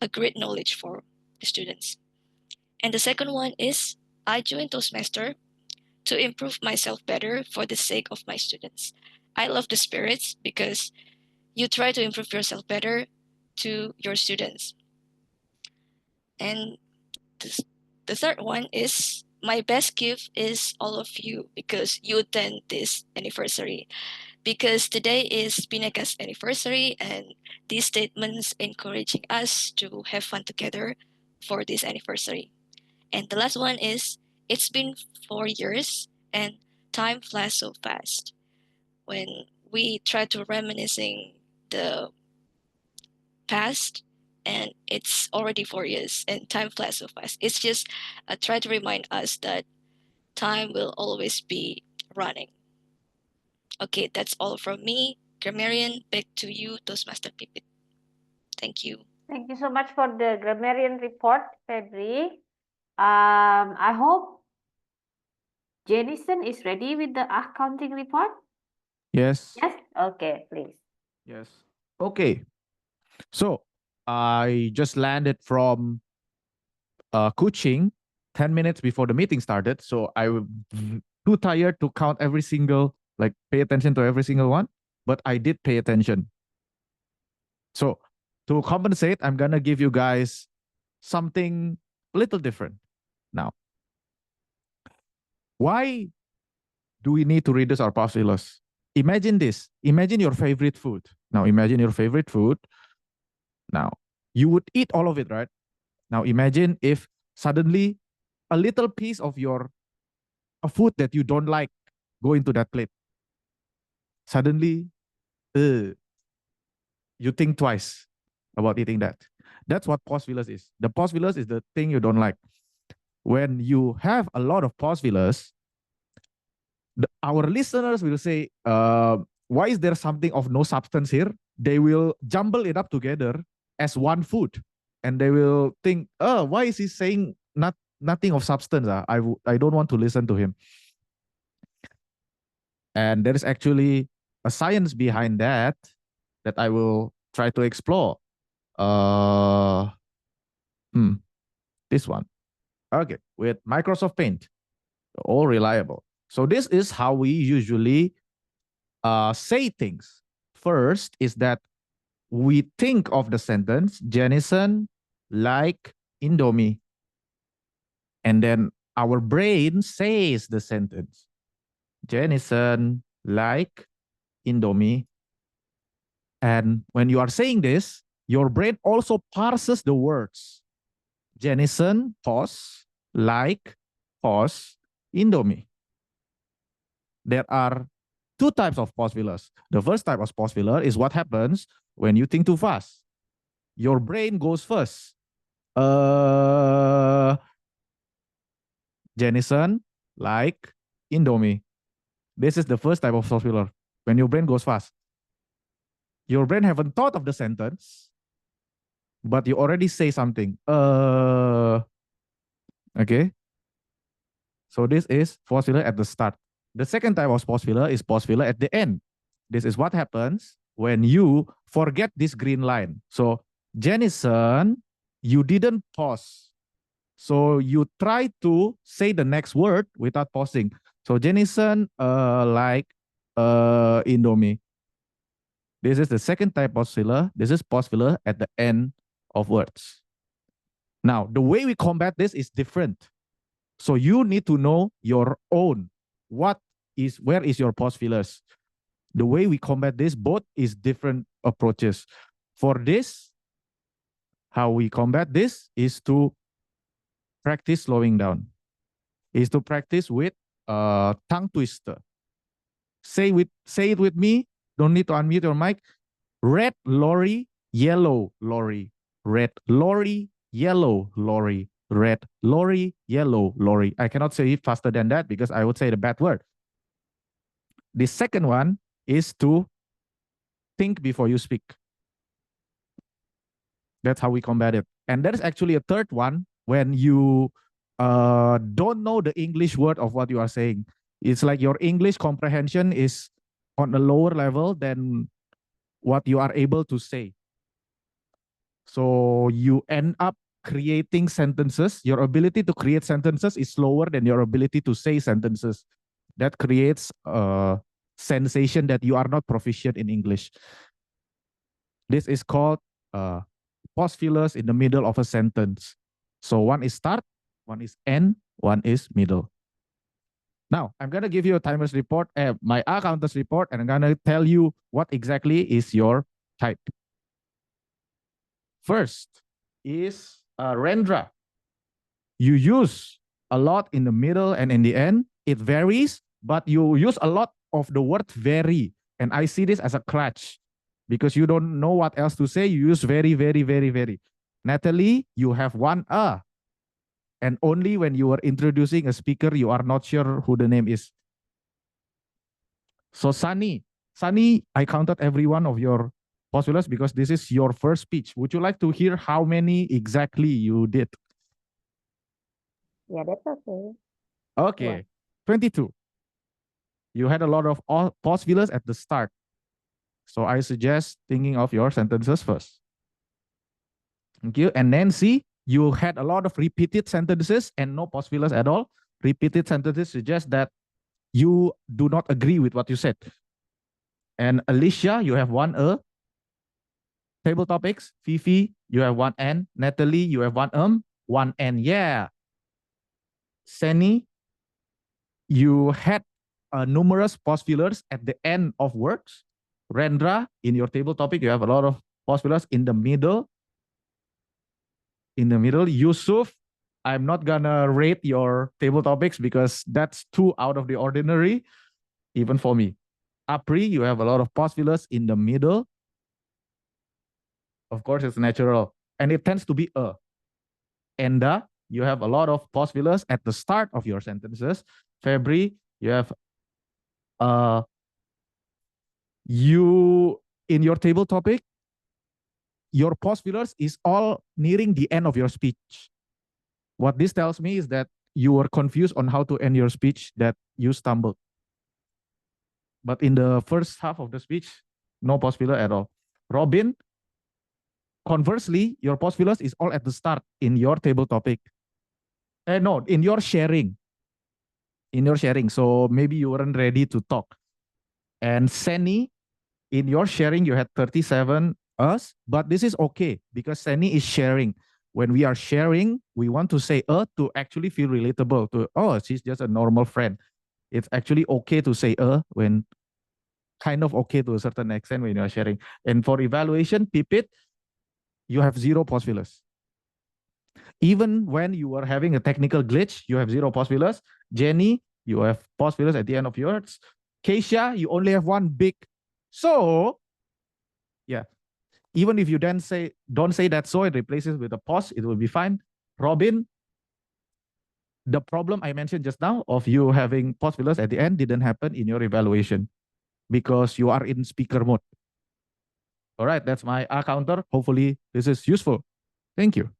a great knowledge for the students. And the second one is I joined Toastmaster to improve myself better for the sake of my students. I love the spirits because you try to improve yourself better to your students. And the third one is my best gift is all of you because you attend this anniversary. Because today is Bhinneka's anniversary and these statements encouraging us to have fun together for this anniversary. And the last one is it's been 4 years and time flies so fast. When we try to reminiscing the past and it's already 4 years and time flies so fast. It's just try to remind us that time will always be running. Okay, that's all from me. Grammarian, back to you, Toastmaster Pipit. Thank you. Thank you so much for the grammarian report, Febri. I hope Jenison is ready with the accounting report. Yes. Yes? Okay, please. Yes. Okay. So I just landed from Kuching 10 minutes before the meeting started. So I was too tired to count every single, like pay attention to every single one, but I did pay attention. So to compensate, I'm going to give you guys something a little different now. Why do we need to reduce our past failures? Imagine this. Imagine your favorite food. Now imagine your favorite food. Now you would eat all of it, right? Now imagine if suddenly a little piece of your a food that you don't like go into that plate. Suddenly, you think twice about eating that. That's what pause fillers is. The pause fillers is the thing you don't like. When you have a lot of pause fillers, our listeners will say, why is there something of no substance here? They will jumble it up together as one food. And they will think, oh, why is he saying nothing of substance? I don't want to listen to him. And there is actually a science behind that I will try to explore. This one. Okay, with Microsoft Paint, all reliable. So this is how we usually say things. First is that we think of the sentence, Jennison like Indomie. And then our brain says the sentence, Jennison like Indomie. And when you are saying this, your brain also parses the words. Jennison, pause, like, pause, Indomie. There are two types of pause fillers. The first type of pause filler is what happens when you think too fast. Your brain goes first. Jennison, like, Indomie. This is the first type of pause filler. When your brain goes fast. Your brain haven't thought of the sentence, but you already say something. Okay. So this is pause filler at the start. The second type of pause filler is pause filler at the end. This is what happens when you forget this green line. So Jennison, you didn't pause. So you try to say the next word without pausing. So Jennison, like Indomie. This is the second type of pause filler. This is pause filler at the end of words. Now, the way we combat this is different. So you need to know your own. Where is your pause fillers? The way we combat this, both is different approaches. For this, how we combat this is to practice slowing down. Is to practice with tongue twister. Say it with me. Don't need to unmute your mic. Red lorry, yellow lorry. Red lorry, yellow lorry. Red lorry, yellow lorry. I cannot say it faster than that because I would say the bad word. The second one is to think before you speak. That's how we combat it. And there is actually a third one when you don't know the English word of what you are saying. It's like your English comprehension is on a lower level than what you are able to say. So you end up creating sentences. Your ability to create sentences is slower than your ability to say sentences. That creates a sensation that you are not proficient in English. This is called pause fillers in the middle of a sentence. So one is start, one is end, one is middle. Now, I'm going to give you a timer's report, my accountant's report, and I'm going to tell you what exactly is your type. First is Rendra. You use a lot in the middle and in the end. It varies, but you use a lot of the word very. And I see this as a crutch because you don't know what else to say. You use very, very, very, very. Natalie, you have one and only when you are introducing a speaker, you are not sure who the name is. So Sunny, I counted every one of your pause fillers because this is your first speech. Would you like to hear how many exactly you did? Yeah, that's okay. Okay, Sure. 22. You had a lot of pause fillers at the start. So I suggest thinking of your sentences first. Thank you. And Nancy, you had a lot of repeated sentences and no pause fillers at all. Repeated sentences suggest that you do not agree with what you said. And Alicia, you have one Table topics. Fifi, you have one N. Natalie, you have one N. Yeah. Seni, you had numerous pause fillers at the end of words. Rendra, in your table topic, you have a lot of pause fillers in the middle. Yusuf, I'm not gonna rate your table topics because that's too out of the ordinary, even for me. Apri, you have a lot of pause fillers in the middle. Of course, it's natural. And it tends to be a. Enda, you have a lot of pause fillers at the start of your sentences. Febri, you have in your table topic, your pause fillers is all nearing the end of your speech. What this tells me is that you were confused on how to end your speech, that you stumbled. but in the first half of the speech, no pause filler at all. Robin, conversely, your pause fillers is all at the start in your table topic. No, in your sharing. So maybe you weren't ready to talk. And Seni, in your sharing, you had 37 us, but this is okay because Seni is sharing. When we are sharing, we want to say to actually feel relatable to, oh, she's just a normal friend. It's actually okay to say when kind of okay to a certain extent when you are sharing. And for evaluation, Pipit, you have 0 pause fillers. Even when you are having a technical glitch, you have 0 pause fillers. Jenny, you have pause fillers at the end of yours. Keisha, you only have 1 big. So, yeah, even if you then don't say that so, it replaces with a pause, it will be fine. Robin, the problem I mentioned just now of you having pause fillers at the end didn't happen in your evaluation because you are in speaker mode. All right, that's my counter. Hopefully this is useful. Thank you.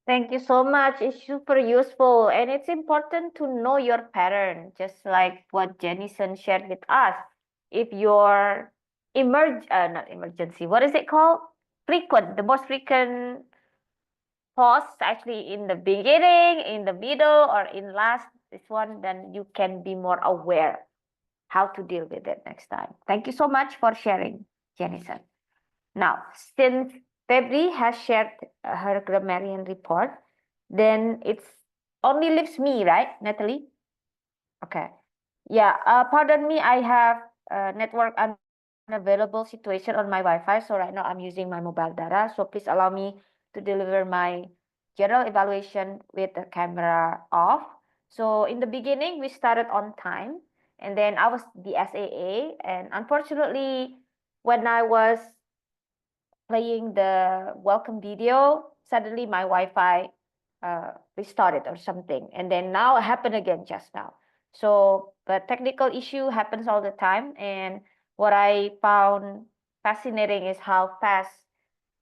Thank you so much. It's super useful. And it's important to know your pattern, just like what Jennison shared with us. If your not emergency, what is it called? The most frequent pause actually in the beginning, in the middle, or in last, this one, then you can be more aware how to deal with it next time. Thank you so much for sharing, Jennison. Now, since Febri has shared her grammarian report, then it's only leaves me, right, Natalie? Okay. Yeah, pardon me, I have network unavailable situation on my Wi-Fi. So right now I'm using my mobile data. So please allow me to deliver my general evaluation with the camera off. So in the beginning, we started on time. And then I was the SAA. And unfortunately, when I was playing the welcome video, suddenly my Wi-Fi restarted or something. And then now it happened again just now. So the technical issue happens all the time. And what I found fascinating is how fast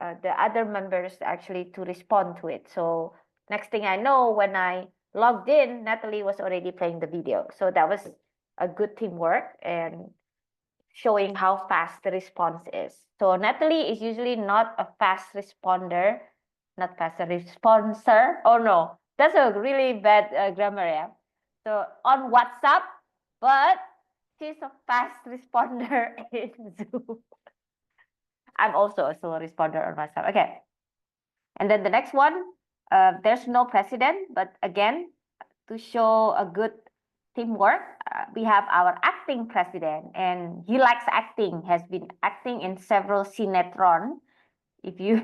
the other members actually to respond to it. So next thing I know, when I logged in, Natalie was already playing the video. So that was a good teamwork and showing how fast the response is. So Natalie is usually not a fast responder, not fast a responser. Oh no, that's a really bad grammar, yeah. So on WhatsApp, but she's a fast responder in Zoom. I'm also a slow responder on WhatsApp. Okay. And then the next one, there's no president, but again, to show a good teamwork, we have our acting president, and he likes acting, has been acting in several sinetron. If you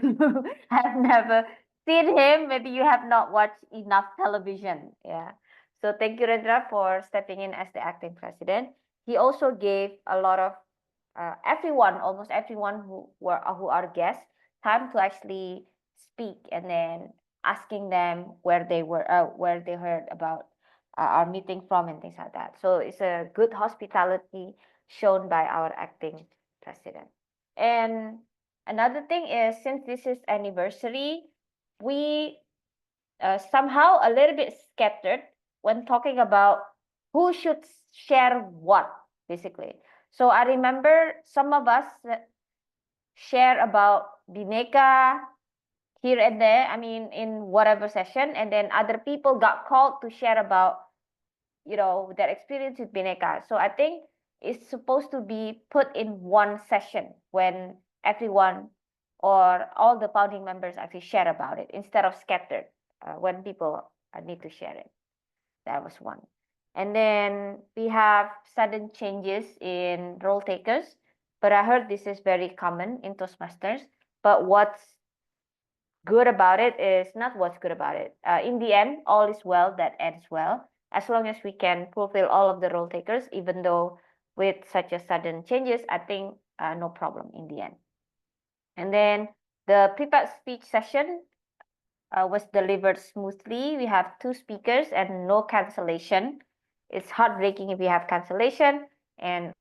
have never seen him, maybe you have not watched enough television. Yeah. So thank you, Rendra, for stepping in as the acting president. He also gave a lot of almost everyone who are guests, time to actually speak, and then asking them where they heard about our meeting from and things like that. So it's a good hospitality shown by our acting president. And another thing is, since this is anniversary, we somehow a little bit scattered when talking about who should share what, basically. So I remember some of us share about Bhinneka here and there, I mean, in whatever session, and then other people got called to share about, their experience with Bhinneka. So I think it's supposed to be put in one session when everyone or all the founding members actually share about it instead of scattered when people need to share it. That was one. And then we have sudden changes in role takers, but I heard this is very common in Toastmasters. But what's good about it is not what's good about it. In the end, all is well that ends well. As long as we can fulfill all of the role takers, even though with such a sudden changes, I think no problem in the end. And then the prepared speech session was delivered smoothly. We have 2 speakers and no cancellation. It's heartbreaking if we have cancellation. And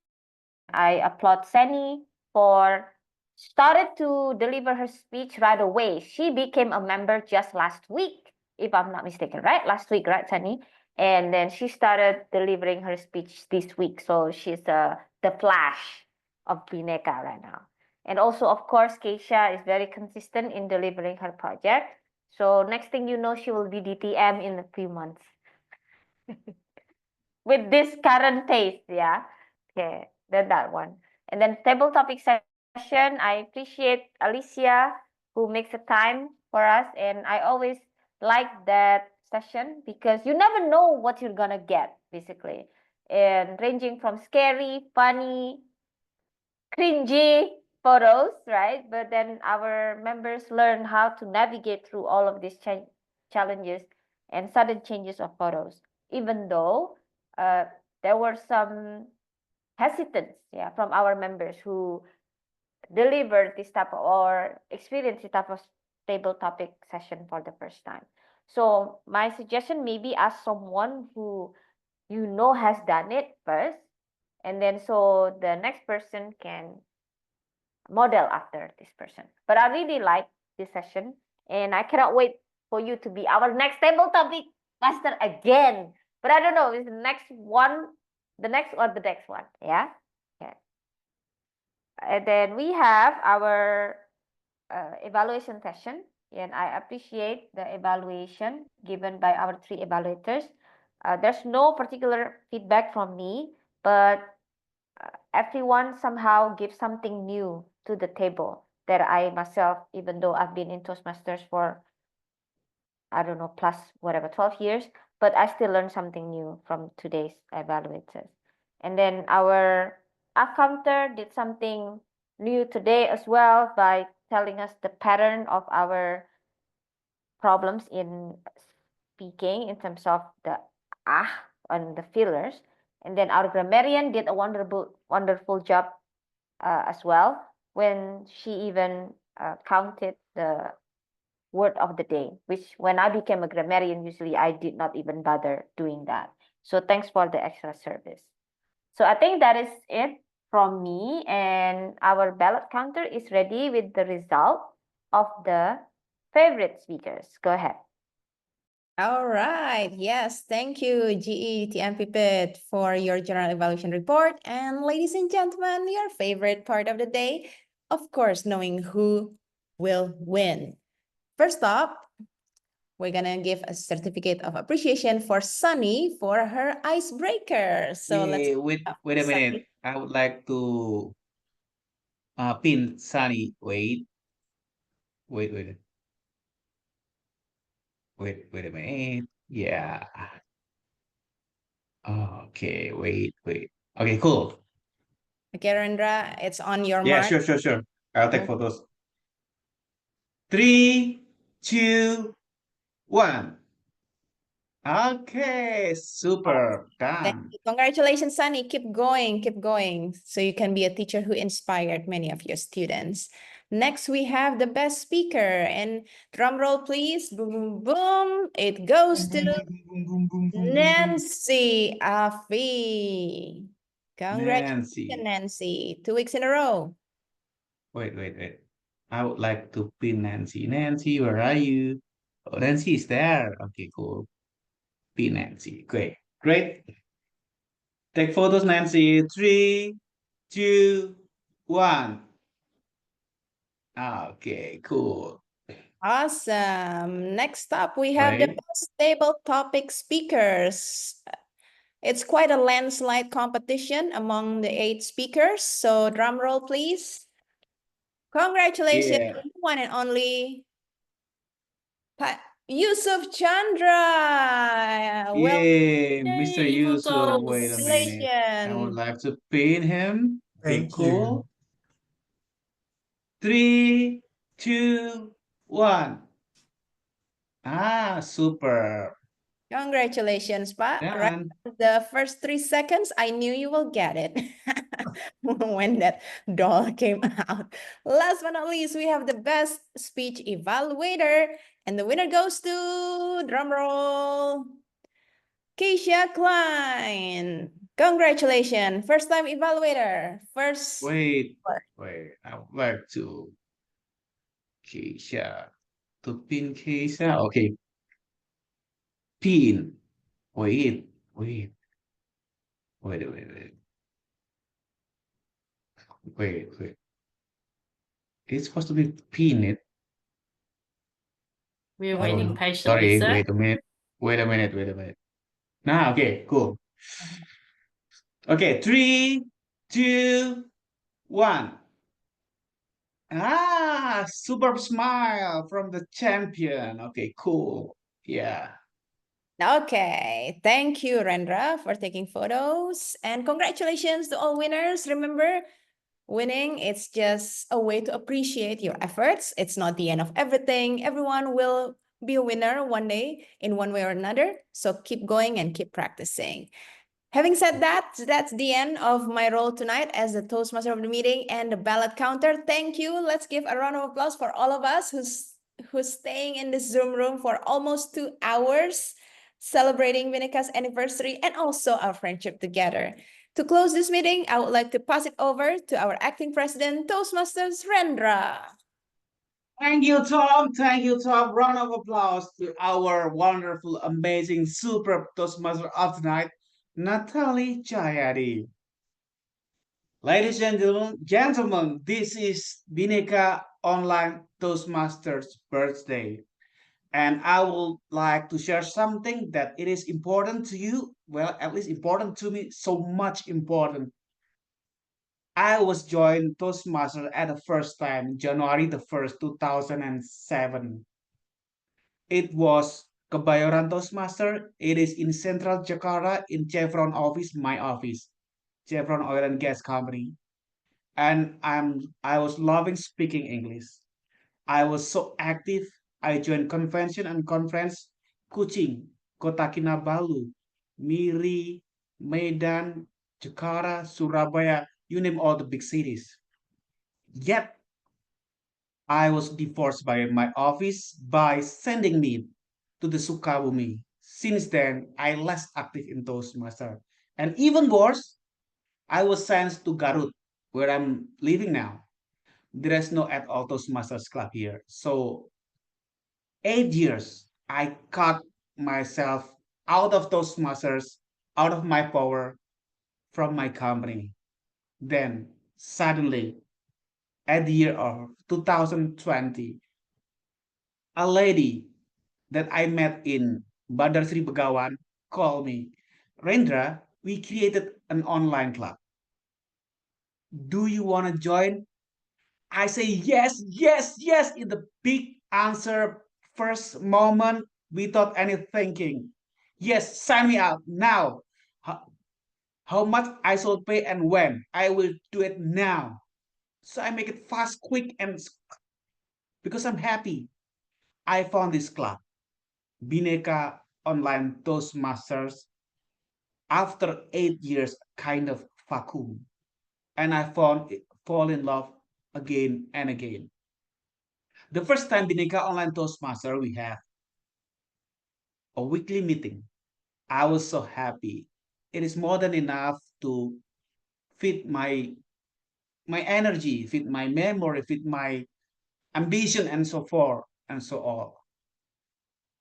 I applaud Seni for started to deliver her speech right away. She became a member just last week, if I'm not mistaken, right? Last week, right, Seni? And then she started delivering her speech this week. So she's the flash of Bhinneka right now. And also, of course, Keisha is very consistent in delivering her project. So next thing you know, she will be DTM in a few months. With this current taste, yeah. Okay, then that one. And then table topic session, I appreciate Alicia who makes a time for us. And I always like that session because you never know what you're gonna get, basically. And ranging from scary, funny, cringy photos, right? But then our members learn how to navigate through all of these challenges and sudden changes of photos, even though there were some hesitance, yeah, from our members who delivered this type of, or experienced this type of table topic session for the first time. So my suggestion, maybe ask someone who you know has done it first, and then so the next person can model after this person. But I really like this session, and I cannot wait for you to be our next table topic master again. But I don't know, is the next one, the next or the next one? Yeah. Okay. And then we have our evaluation session, and I appreciate the evaluation given by our 3 evaluators. There's no particular feedback from me, but everyone somehow gives something new to the table that I myself, even though I've been in Toastmasters for, I don't know, plus whatever, 12 years, but I still learn something new from today's evaluators. And then our counter did something new today as well by telling us the pattern of our problems in speaking in terms of the and the fillers. And then our grammarian did a wonderful job as well when she even counted the word of the day, which when I became a grammarian, usually I did not even bother doing that. So thanks for the extra service. So I think that is it from me, and our ballot counter is ready with the result of the favorite speakers. Go ahead. All right. Yes. Thank you, GE Pipit, for your general evaluation report. And ladies and gentlemen, your favorite part of the day, of course, knowing who will win. First up, we're going to give a certificate of appreciation for Sunny for her icebreaker. So let's wait a minute. I would like to pin Sunny. Wait a minute. Yeah. Okay, wait. Okay, cool. Okay, Rendra, it's on your Yeah, mark. sure. I'll take photos. 3, 2, 1. Okay, super. Done. Congratulations, Sunny. Keep going. So you can be a teacher who inspired many of your students. Next, we have the best speaker. And drum roll, please. Boom, boom, boom. It goes to Nancy Afi. Congratulations, Nancy. 2 weeks in a row. Wait. I would like to pin Nancy. Nancy, where are you? Oh, Nancy is there. Okay, cool. Pin Nancy. Great. Take photos, Nancy. 3, 2, 1. Okay, cool. Awesome. Next up, we have the Right. best table topic speakers. It's quite a landslide competition among the 8 speakers. So drum roll, please. Congratulations, Yeah. one and only Yusuf Chandra. Well, Yay, Mr. Yusuf. Wait a minute. I would congratulations. like to pin him. Okay, Thank cool. you. 3, 2, 1. Super. Congratulations, Pak. Right Done. the first 3 seconds, I knew you will get it when that doll came out. Last but not least, we have the best speech evaluator, and the winner goes to, drum roll, Keisha Klein. Congratulations, first time evaluator. Wait. I would like to Keisha. To pin Keisha. Okay. Pin. Wait, wait, wait, wait, wait, wait. It's supposed to be pinned. We're waiting Oh, patiently, sorry, sir. wait a minute. Wait a minute, wait a minute. Nah, okay, cool. Okay, 3, 2, 1. Ah, superb smile from the champion. Okay, cool. Yeah. Okay, thank you, Rendra, for taking photos. And congratulations to all winners. Remember, winning, it's just a way to appreciate your efforts. It's not the end of everything. Everyone will be a winner one day in one way or another. So keep going and keep practicing. Having said that, that's the end of my role tonight as the Toastmaster of the meeting and the ballot counter. Thank you. Let's give a round of applause for all of us who's staying in this Zoom room for almost 2 hours, celebrating Bhinneka's anniversary and also our friendship together. To close this meeting, I would like to pass it over to our acting president, Toastmasters Rendra. Thank you, Tom. Thank you, Tom. Round of applause to our wonderful, amazing, super Toastmaster of tonight, Natalie Chayadi. Ladies and gentlemen, this is Bhinneka Online Toastmasters birthday. And I would like to share something that it is important to you. Well, at least important to me, so much important. I was joined Toastmaster at the first time, January the 1st, 2007. It was Kebayoran Toastmaster. It is in Central Jakarta in Chevron office, my office, Chevron Oil and Gas Company. And I was loving speaking English. I was so active. I joined convention and conference, Kuching, Kota Kinabalu, Miri, Medan, Jakarta, Surabaya, you name all the big cities. Yet I was divorced by my office by sending me to the Sukabumi. Since then, I less active in Toastmaster. And even worse, I was sent to Garut, where I'm living now. There is no at all Toastmasters club here. So 8 years, I cut myself out of Toastmasters, out of my power, from my company. Then suddenly, at the year of 2020, a lady that I met in Bandar Sri Begawan called me, Rendra, we created an online club. Do you want to join? I say yes, yes, yes in the big answer first moment without any thinking. Yes, sign me up now. How much I shall pay and when? I will do it now. So I make it fast, quick, and because I'm happy. I found this club, Bhinneka Online Toastmasters, after 8 years kind of vacuum. And I fall in love again and again. The first time Bhinneka Online Toastmaster, we have a weekly meeting. I was so happy. It is more than enough to feed my energy, feed my memory, feed my ambition, and so forth and so on.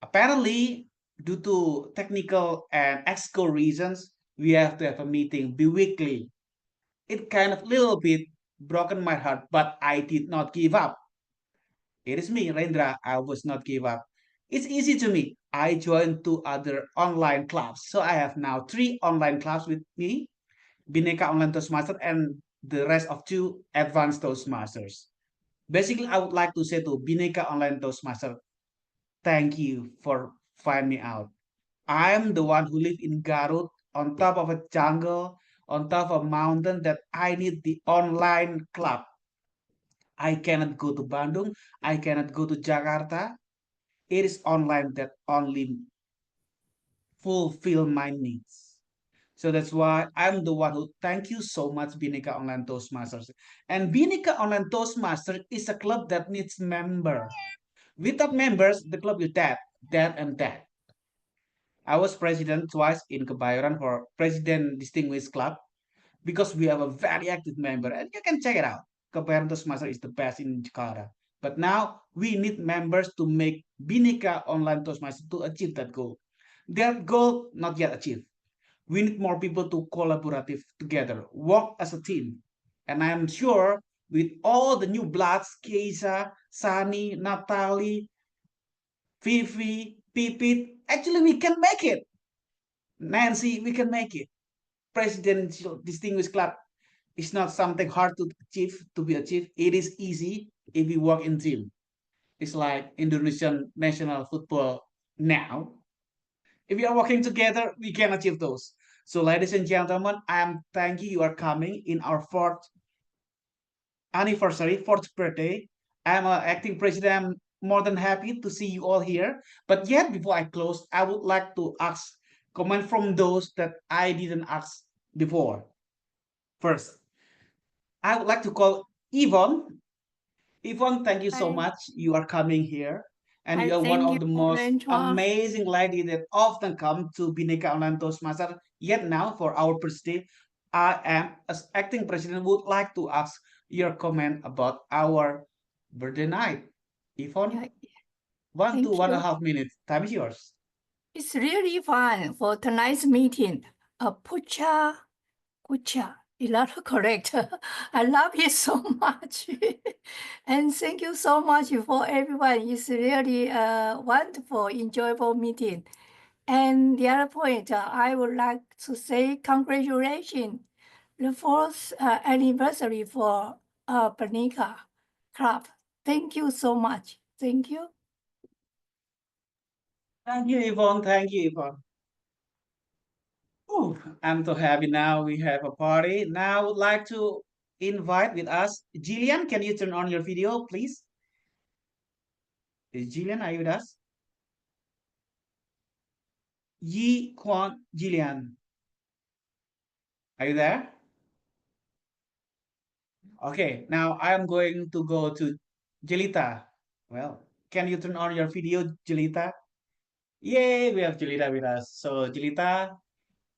Apparently, due to technical and ethical reasons, we have to have a meeting bi-weekly. It kind of little bit broken my heart, but I did not give up. It is me, Rendra. I was not give up. It's easy to me. I joined 2 other online clubs. So I have now 3 online clubs with me, Bhinneka Online Toastmaster and the rest of 2 advanced Toastmasters. Basically, I would like to say to Bhinneka Online Toastmaster, thank you for finding me out. I'm the one who live in Garut on top of a jungle, on top of a mountain that I need the online club. I cannot go to Bandung. I cannot go to Jakarta. It is online that only fulfill my needs. So that's why I'm the one who thank you so much, Bhinneka Online Toastmasters. And Bhinneka Online Toastmasters is a club that needs member. Without members, the club is dead, dead and dead. I was president twice in Kebayoran for President Distinguished Club because we have a very active member and you can check it out. Kebayoran Toastmaster is the best in Jakarta. But now we need members to make Bhinneka Online Toastmaster to achieve that goal. That goal not yet achieved. We need more people to collaborative together, work as a team. And I am sure with all the new bloods, Keisa, Sani, Natalie, Fifi, Pipit, actually we can make it. Nancy, we can make it. Presidential Distinguished Club is not something hard to achieve, to be achieved. It is easy if we work in team. It's like Indonesian national football now. If we are working together, we can achieve those. So, ladies and gentlemen, I am thank you. You are coming in our fourth anniversary, fourth birthday. I'm an acting president. I'm more than happy to see you all here. But yet, before I close, I would like to ask comment from those that I didn't ask before. First, I would like to call Yvonne. Yvonne, thank you so Hi. much. You are coming here. And I you are one thank of you, the most Rendra. amazing lady that often come to Bhinneka Online Toastmaster. Yet now, for our birthday, I am, as acting president, would like to ask your comment about our birthday night. Yvonne, one to Thank one and a you. half minutes. Time is yours. It's really fun for tonight's meeting. Pucha, Kucha, is that correct? I love it so much. And thank you so much for everyone. It's really a wonderful, enjoyable meeting. And the other point, I would like to say congratulations, the fourth anniversary for Bhinneka Club. Thank you so much. Thank you. Thank you, Yvonne. Thank you, Yvonne. Ooh, I'm so happy now we have a party. Now I would like to invite with us Jillian. Can you turn on your video, please? Is Jillian, are you with us? Yi Kwan Jillian. Are you there? Okay, now I am going to go to Jelita. Well, can you turn on your video, Jelita? Yay, we have Jelita with us. So, Jelita,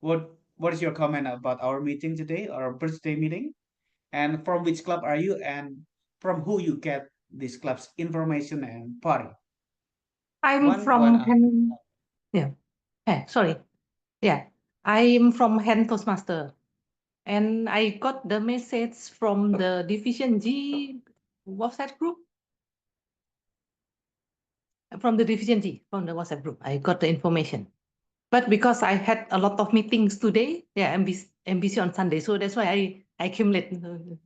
what is your comment about our meeting today, our birthday meeting? And from which club are you, and from who you get this club's information and party? I'm from Hen. Yeah. Sorry. Yeah. I'm from Hen Toastmaster. And I got the message from the Division G WhatsApp group. From the Division G, from the WhatsApp group, I got the information. But because I had a lot of meetings today, yeah, I'm busy on Sunday, so that's why I came late. So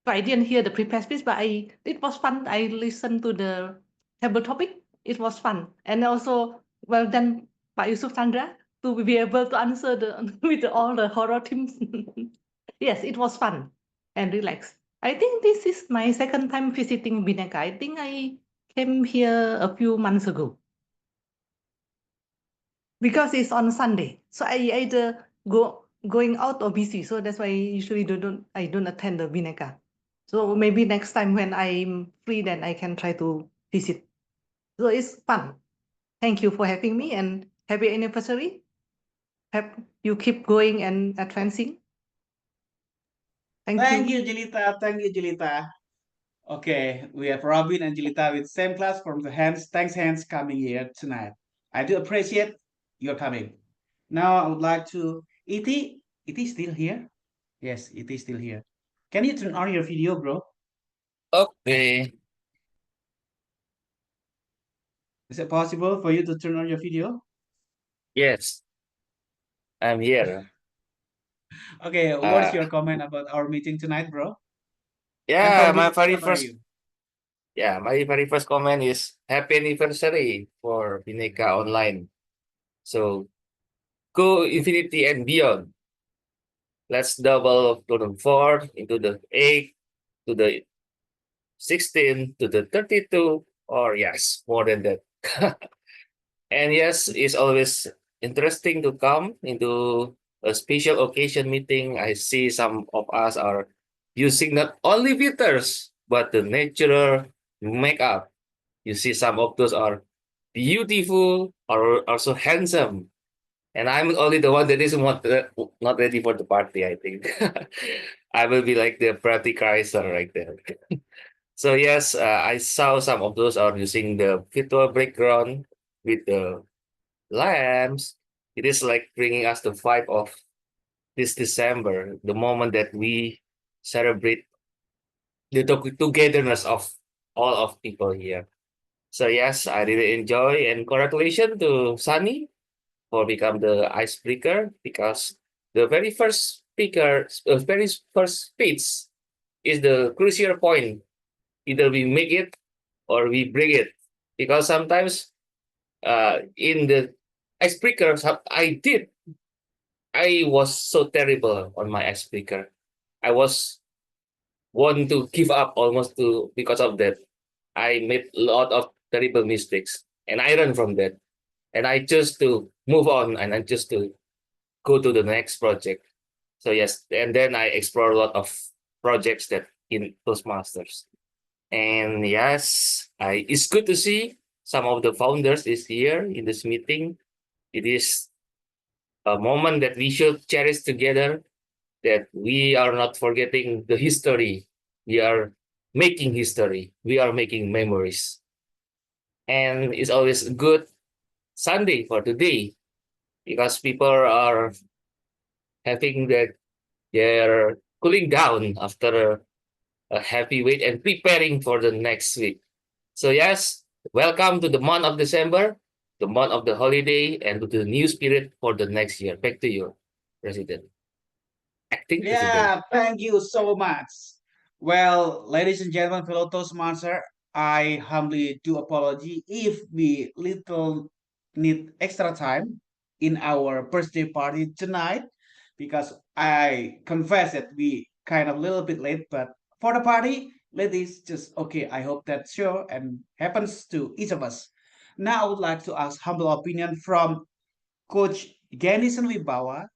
I didn't hear the prepared speech, but it was fun. I listened to the table topic. It was fun, and also well done, Pak Yusuf Chandra, to be able to answer with all the horror themes. Yes, it was fun and relaxed. I think this is my second time visiting Bhinneka. I think I came here a few months ago because it's on Sunday. So I either going out or busy. So that's why I usually I don't attend the Bhinneka. So maybe next time when I'm free, then I can try to visit. So it's fun. Thank you for having me and happy anniversary. Have you keep going and advancing. Thank you, Jelita. Thank you, Jelita. Okay, we have Robin and Jelita with same class from the hands. Thanks, hands, coming here tonight. I do appreciate your coming. Now I would like to E.T. E.T. still here? Yes, E.T. still here. Can you turn on your video, bro? Okay. Is it possible for you to turn on your video? Yes. I'm here. Okay, what's your comment about our meeting tonight, bro? And Yeah, from my which very club are first you? my very first comment is happy anniversary for Bhinneka Online. So go infinity and beyond. Let's double to the 4 into the 8 to the 16 to the 32, or yes, more than that. And yes, it's always interesting to come into a special occasion meeting. I see some of us are using not only filters, but the natural makeup. You see some of those are beautiful or also handsome. And I'm only the one that is not ready for the party, I think. I will be like the party Chrysler right there. So yes, I saw some of those are using the virtual background with the lamps. It is like bringing us the vibe of this December, the moment that we celebrate the togetherness of all of people here. So yes, I really enjoy, and congratulations to Sunny for become the icebreaker, because the very first speaker, very first speech is the crucial point. Either we make it or we break it, because sometimes in the icebreaker I was so terrible on my icebreaker. I was want to give up almost to because of that. I made a lot of terrible mistakes, and I learned from that. And I chose to move on, and I just to go to the next project. So yes, and then I explore a lot of projects that in Toastmasters. And yes, it's good to see some of the founders is here in this meeting. It is a moment that we should cherish together, that we are not forgetting the history. We are making history. We are making memories. And it's always a good Sunday for today, because people are having their cooling down after a heavy week and preparing for the next week. So yes, welcome to the month of December, the month of the holiday, and to the new spirit for the next year. Back to you, President. Acting President. Yeah, thank you so much. Well, ladies and gentlemen, fellow Toastmaster, I humbly do apology if we little need extra time in our birthday party tonight, because I confess that we kind of little bit late, but for the party, ladies, just okay. I hope that sure and happens to each of us. Now I would like to ask humble opinion from Coach Ganison Wibawa.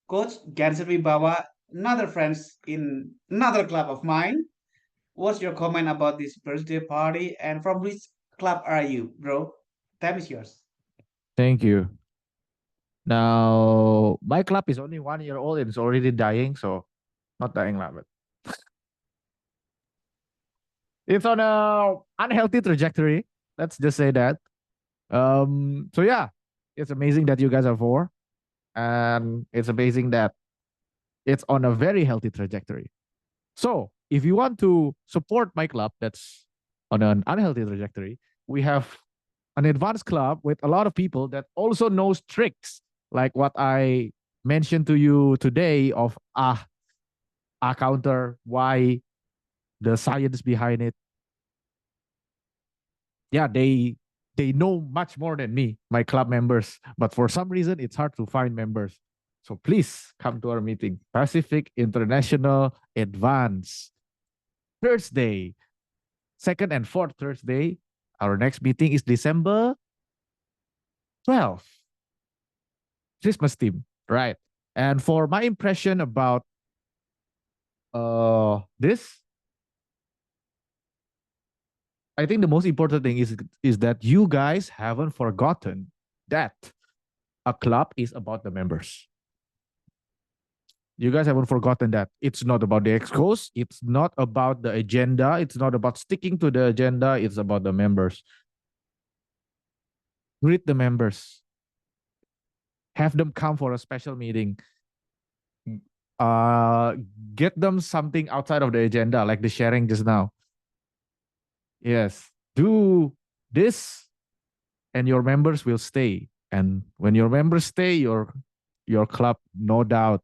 Coach Ganser Wibawa, another friends in another club of mine. What's your comment about this birthday party, and from which club are you, bro? Time is yours. Thank you. Now, my club is only 1 year old and it's already dying, so not dying lah, but it's on a unhealthy trajectory. Let's just say that. So yeah, it's amazing that you guys are four, and it's amazing that it's on a very healthy trajectory. So if you want to support my club that's on an unhealthy trajectory, we have an advanced club with a lot of people that also knows tricks, like what I mentioned to you today of a counter, why, the science behind it. Yeah, they know much more than me, my club members, but for some reason it's hard to find members. So please come to our meeting, Pacific International Advance, Thursday, second and fourth Thursday. Our next meeting is December 12th. Christmas theme, right? And for my impression about this, I think the most important thing is that you guys haven't forgotten that a club is about the members. You guys haven't forgotten that. It's not about the excos. It's not about the agenda. It's not about sticking to the agenda. It's about the members. Greet the members. Have them come for a special meeting. Get them something outside of the agenda, like the sharing just now. Yes. Do this and your members will stay. And when your members stay, your club, no doubt,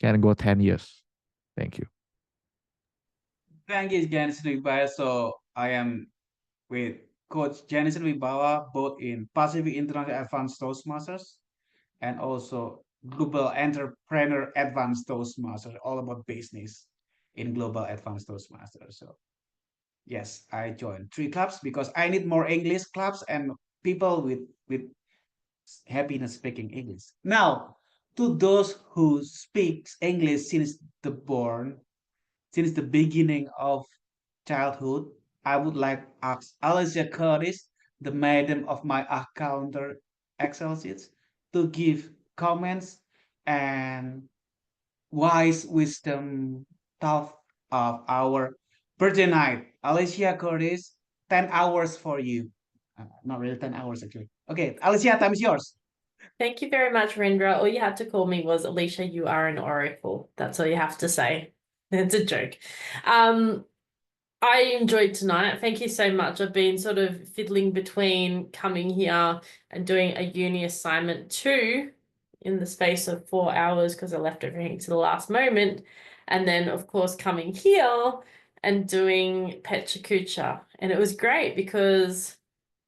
can go 10 years. Thank you. Thank you, Janison Wibawa. So I am with Coach Janison Wibawa, both in Pacific International Advanced Toastmasters and also Global Entrepreneur Advanced Toastmasters, all about business in Global Advanced Toastmasters. So yes, I joined 3 clubs because I need more English clubs and people with happiness speaking English. Now, to those who speaks English since the beginning of childhood, I would like to ask Alicia Curtis, the madam of my counter Excel sheets, to give comments and wise wisdom thought of our birthday night. Alicia Curtis, 10 hours for you. Not really 10 hours actually. Okay, Alicia, time is yours. Thank you very much, Rendra. All you had to call me was Alicia, you are an oracle. That's all you have to say. It's a joke. I enjoyed tonight. Thank you so much. I've been sort of fiddling between coming here and doing a uni assignment too in the space of 4 hours because I left everything to the last moment. And then, of course, coming here and doing Pecha Kucha. And it was great because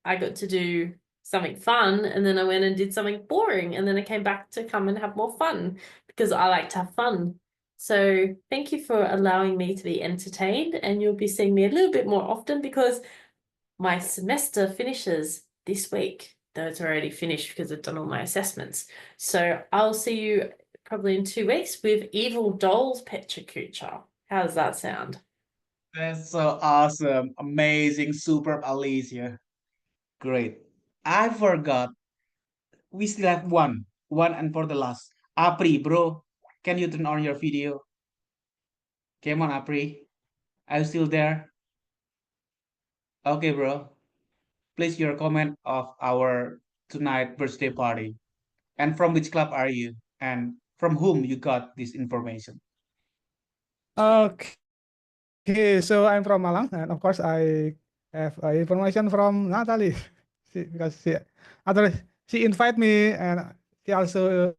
I got to do something fun and then I went and did something boring and then I came back to come and have more fun because I like to have fun. So thank you for allowing me to be entertained, and you'll be seeing me a little bit more often because my semester finishes this week, though it's already finished because I've done all my assessments. So I'll see you probably in 2 weeks with Evil Dolls Pecha Kucha. How does that sound? That's so awesome. Amazing, superb, Alicia. Great. I forgot. We still have one. One and for the last. Apri, bro. Can you turn on your video? Come on, Apri. Are you still there? Okay, bro. Please your comment of our tonight birthday party. And from which club are you? And from whom you got this information? Okay, so I'm from Malang, and of course I have information from Natalie, because she invited me, and she also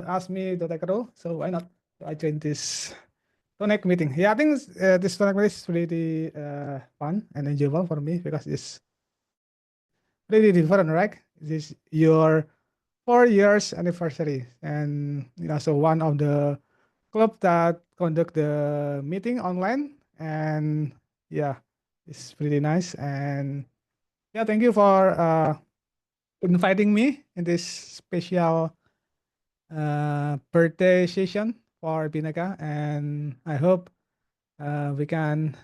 asked me to take a role. So why not? So I joined this Connect meeting. Yeah, I think this Connect meeting is really fun and enjoyable for me because it's really different, right? This is your 4 years anniversary, and so one of the club that conduct the meeting online, and yeah, it's pretty nice. And yeah, thank you for inviting me in this special birthday session for Bhinneka, and I hope we can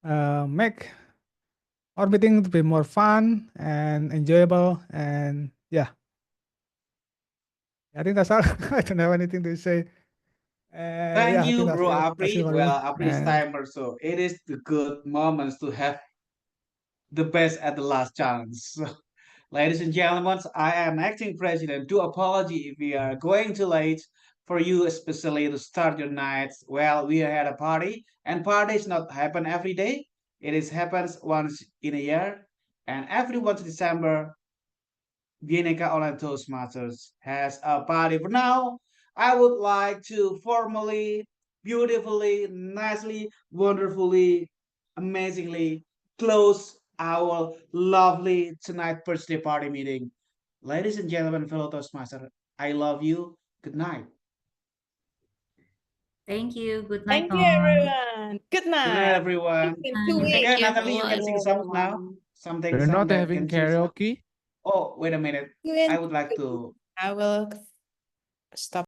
make our meeting to be more fun and enjoyable. And yeah, I think that's all. I don't have anything to say. Thank Yeah, I think you, that's bro, it. That's it Apri. for Well, me. Apri's timer, so it is the good moments to have the best at the last chance. Ladies and gentlemen, I am acting president. Do apology if we are going too late for you, especially to start your nights. Well, we had a party, and parties not happen every day. It is happens once in a year, and every once in December, Bhinneka Online Toastmasters has a party. For now, I would like to formally, beautifully, nicely, wonderfully, amazingly close our lovely tonight birthday party meeting. Ladies and gentlemen, fellow Toastmasters, I love you. Good night. Thank you. Good night, Thank you, all. everyone. Good Good night, night. everyone. In 2 Thank weeks. Okay, you, Natalie, you can everyone. sing songs now. Something, We're song not that having can cheer you up. karaoke. Oh, wait a minute. You in I would like to I will stop.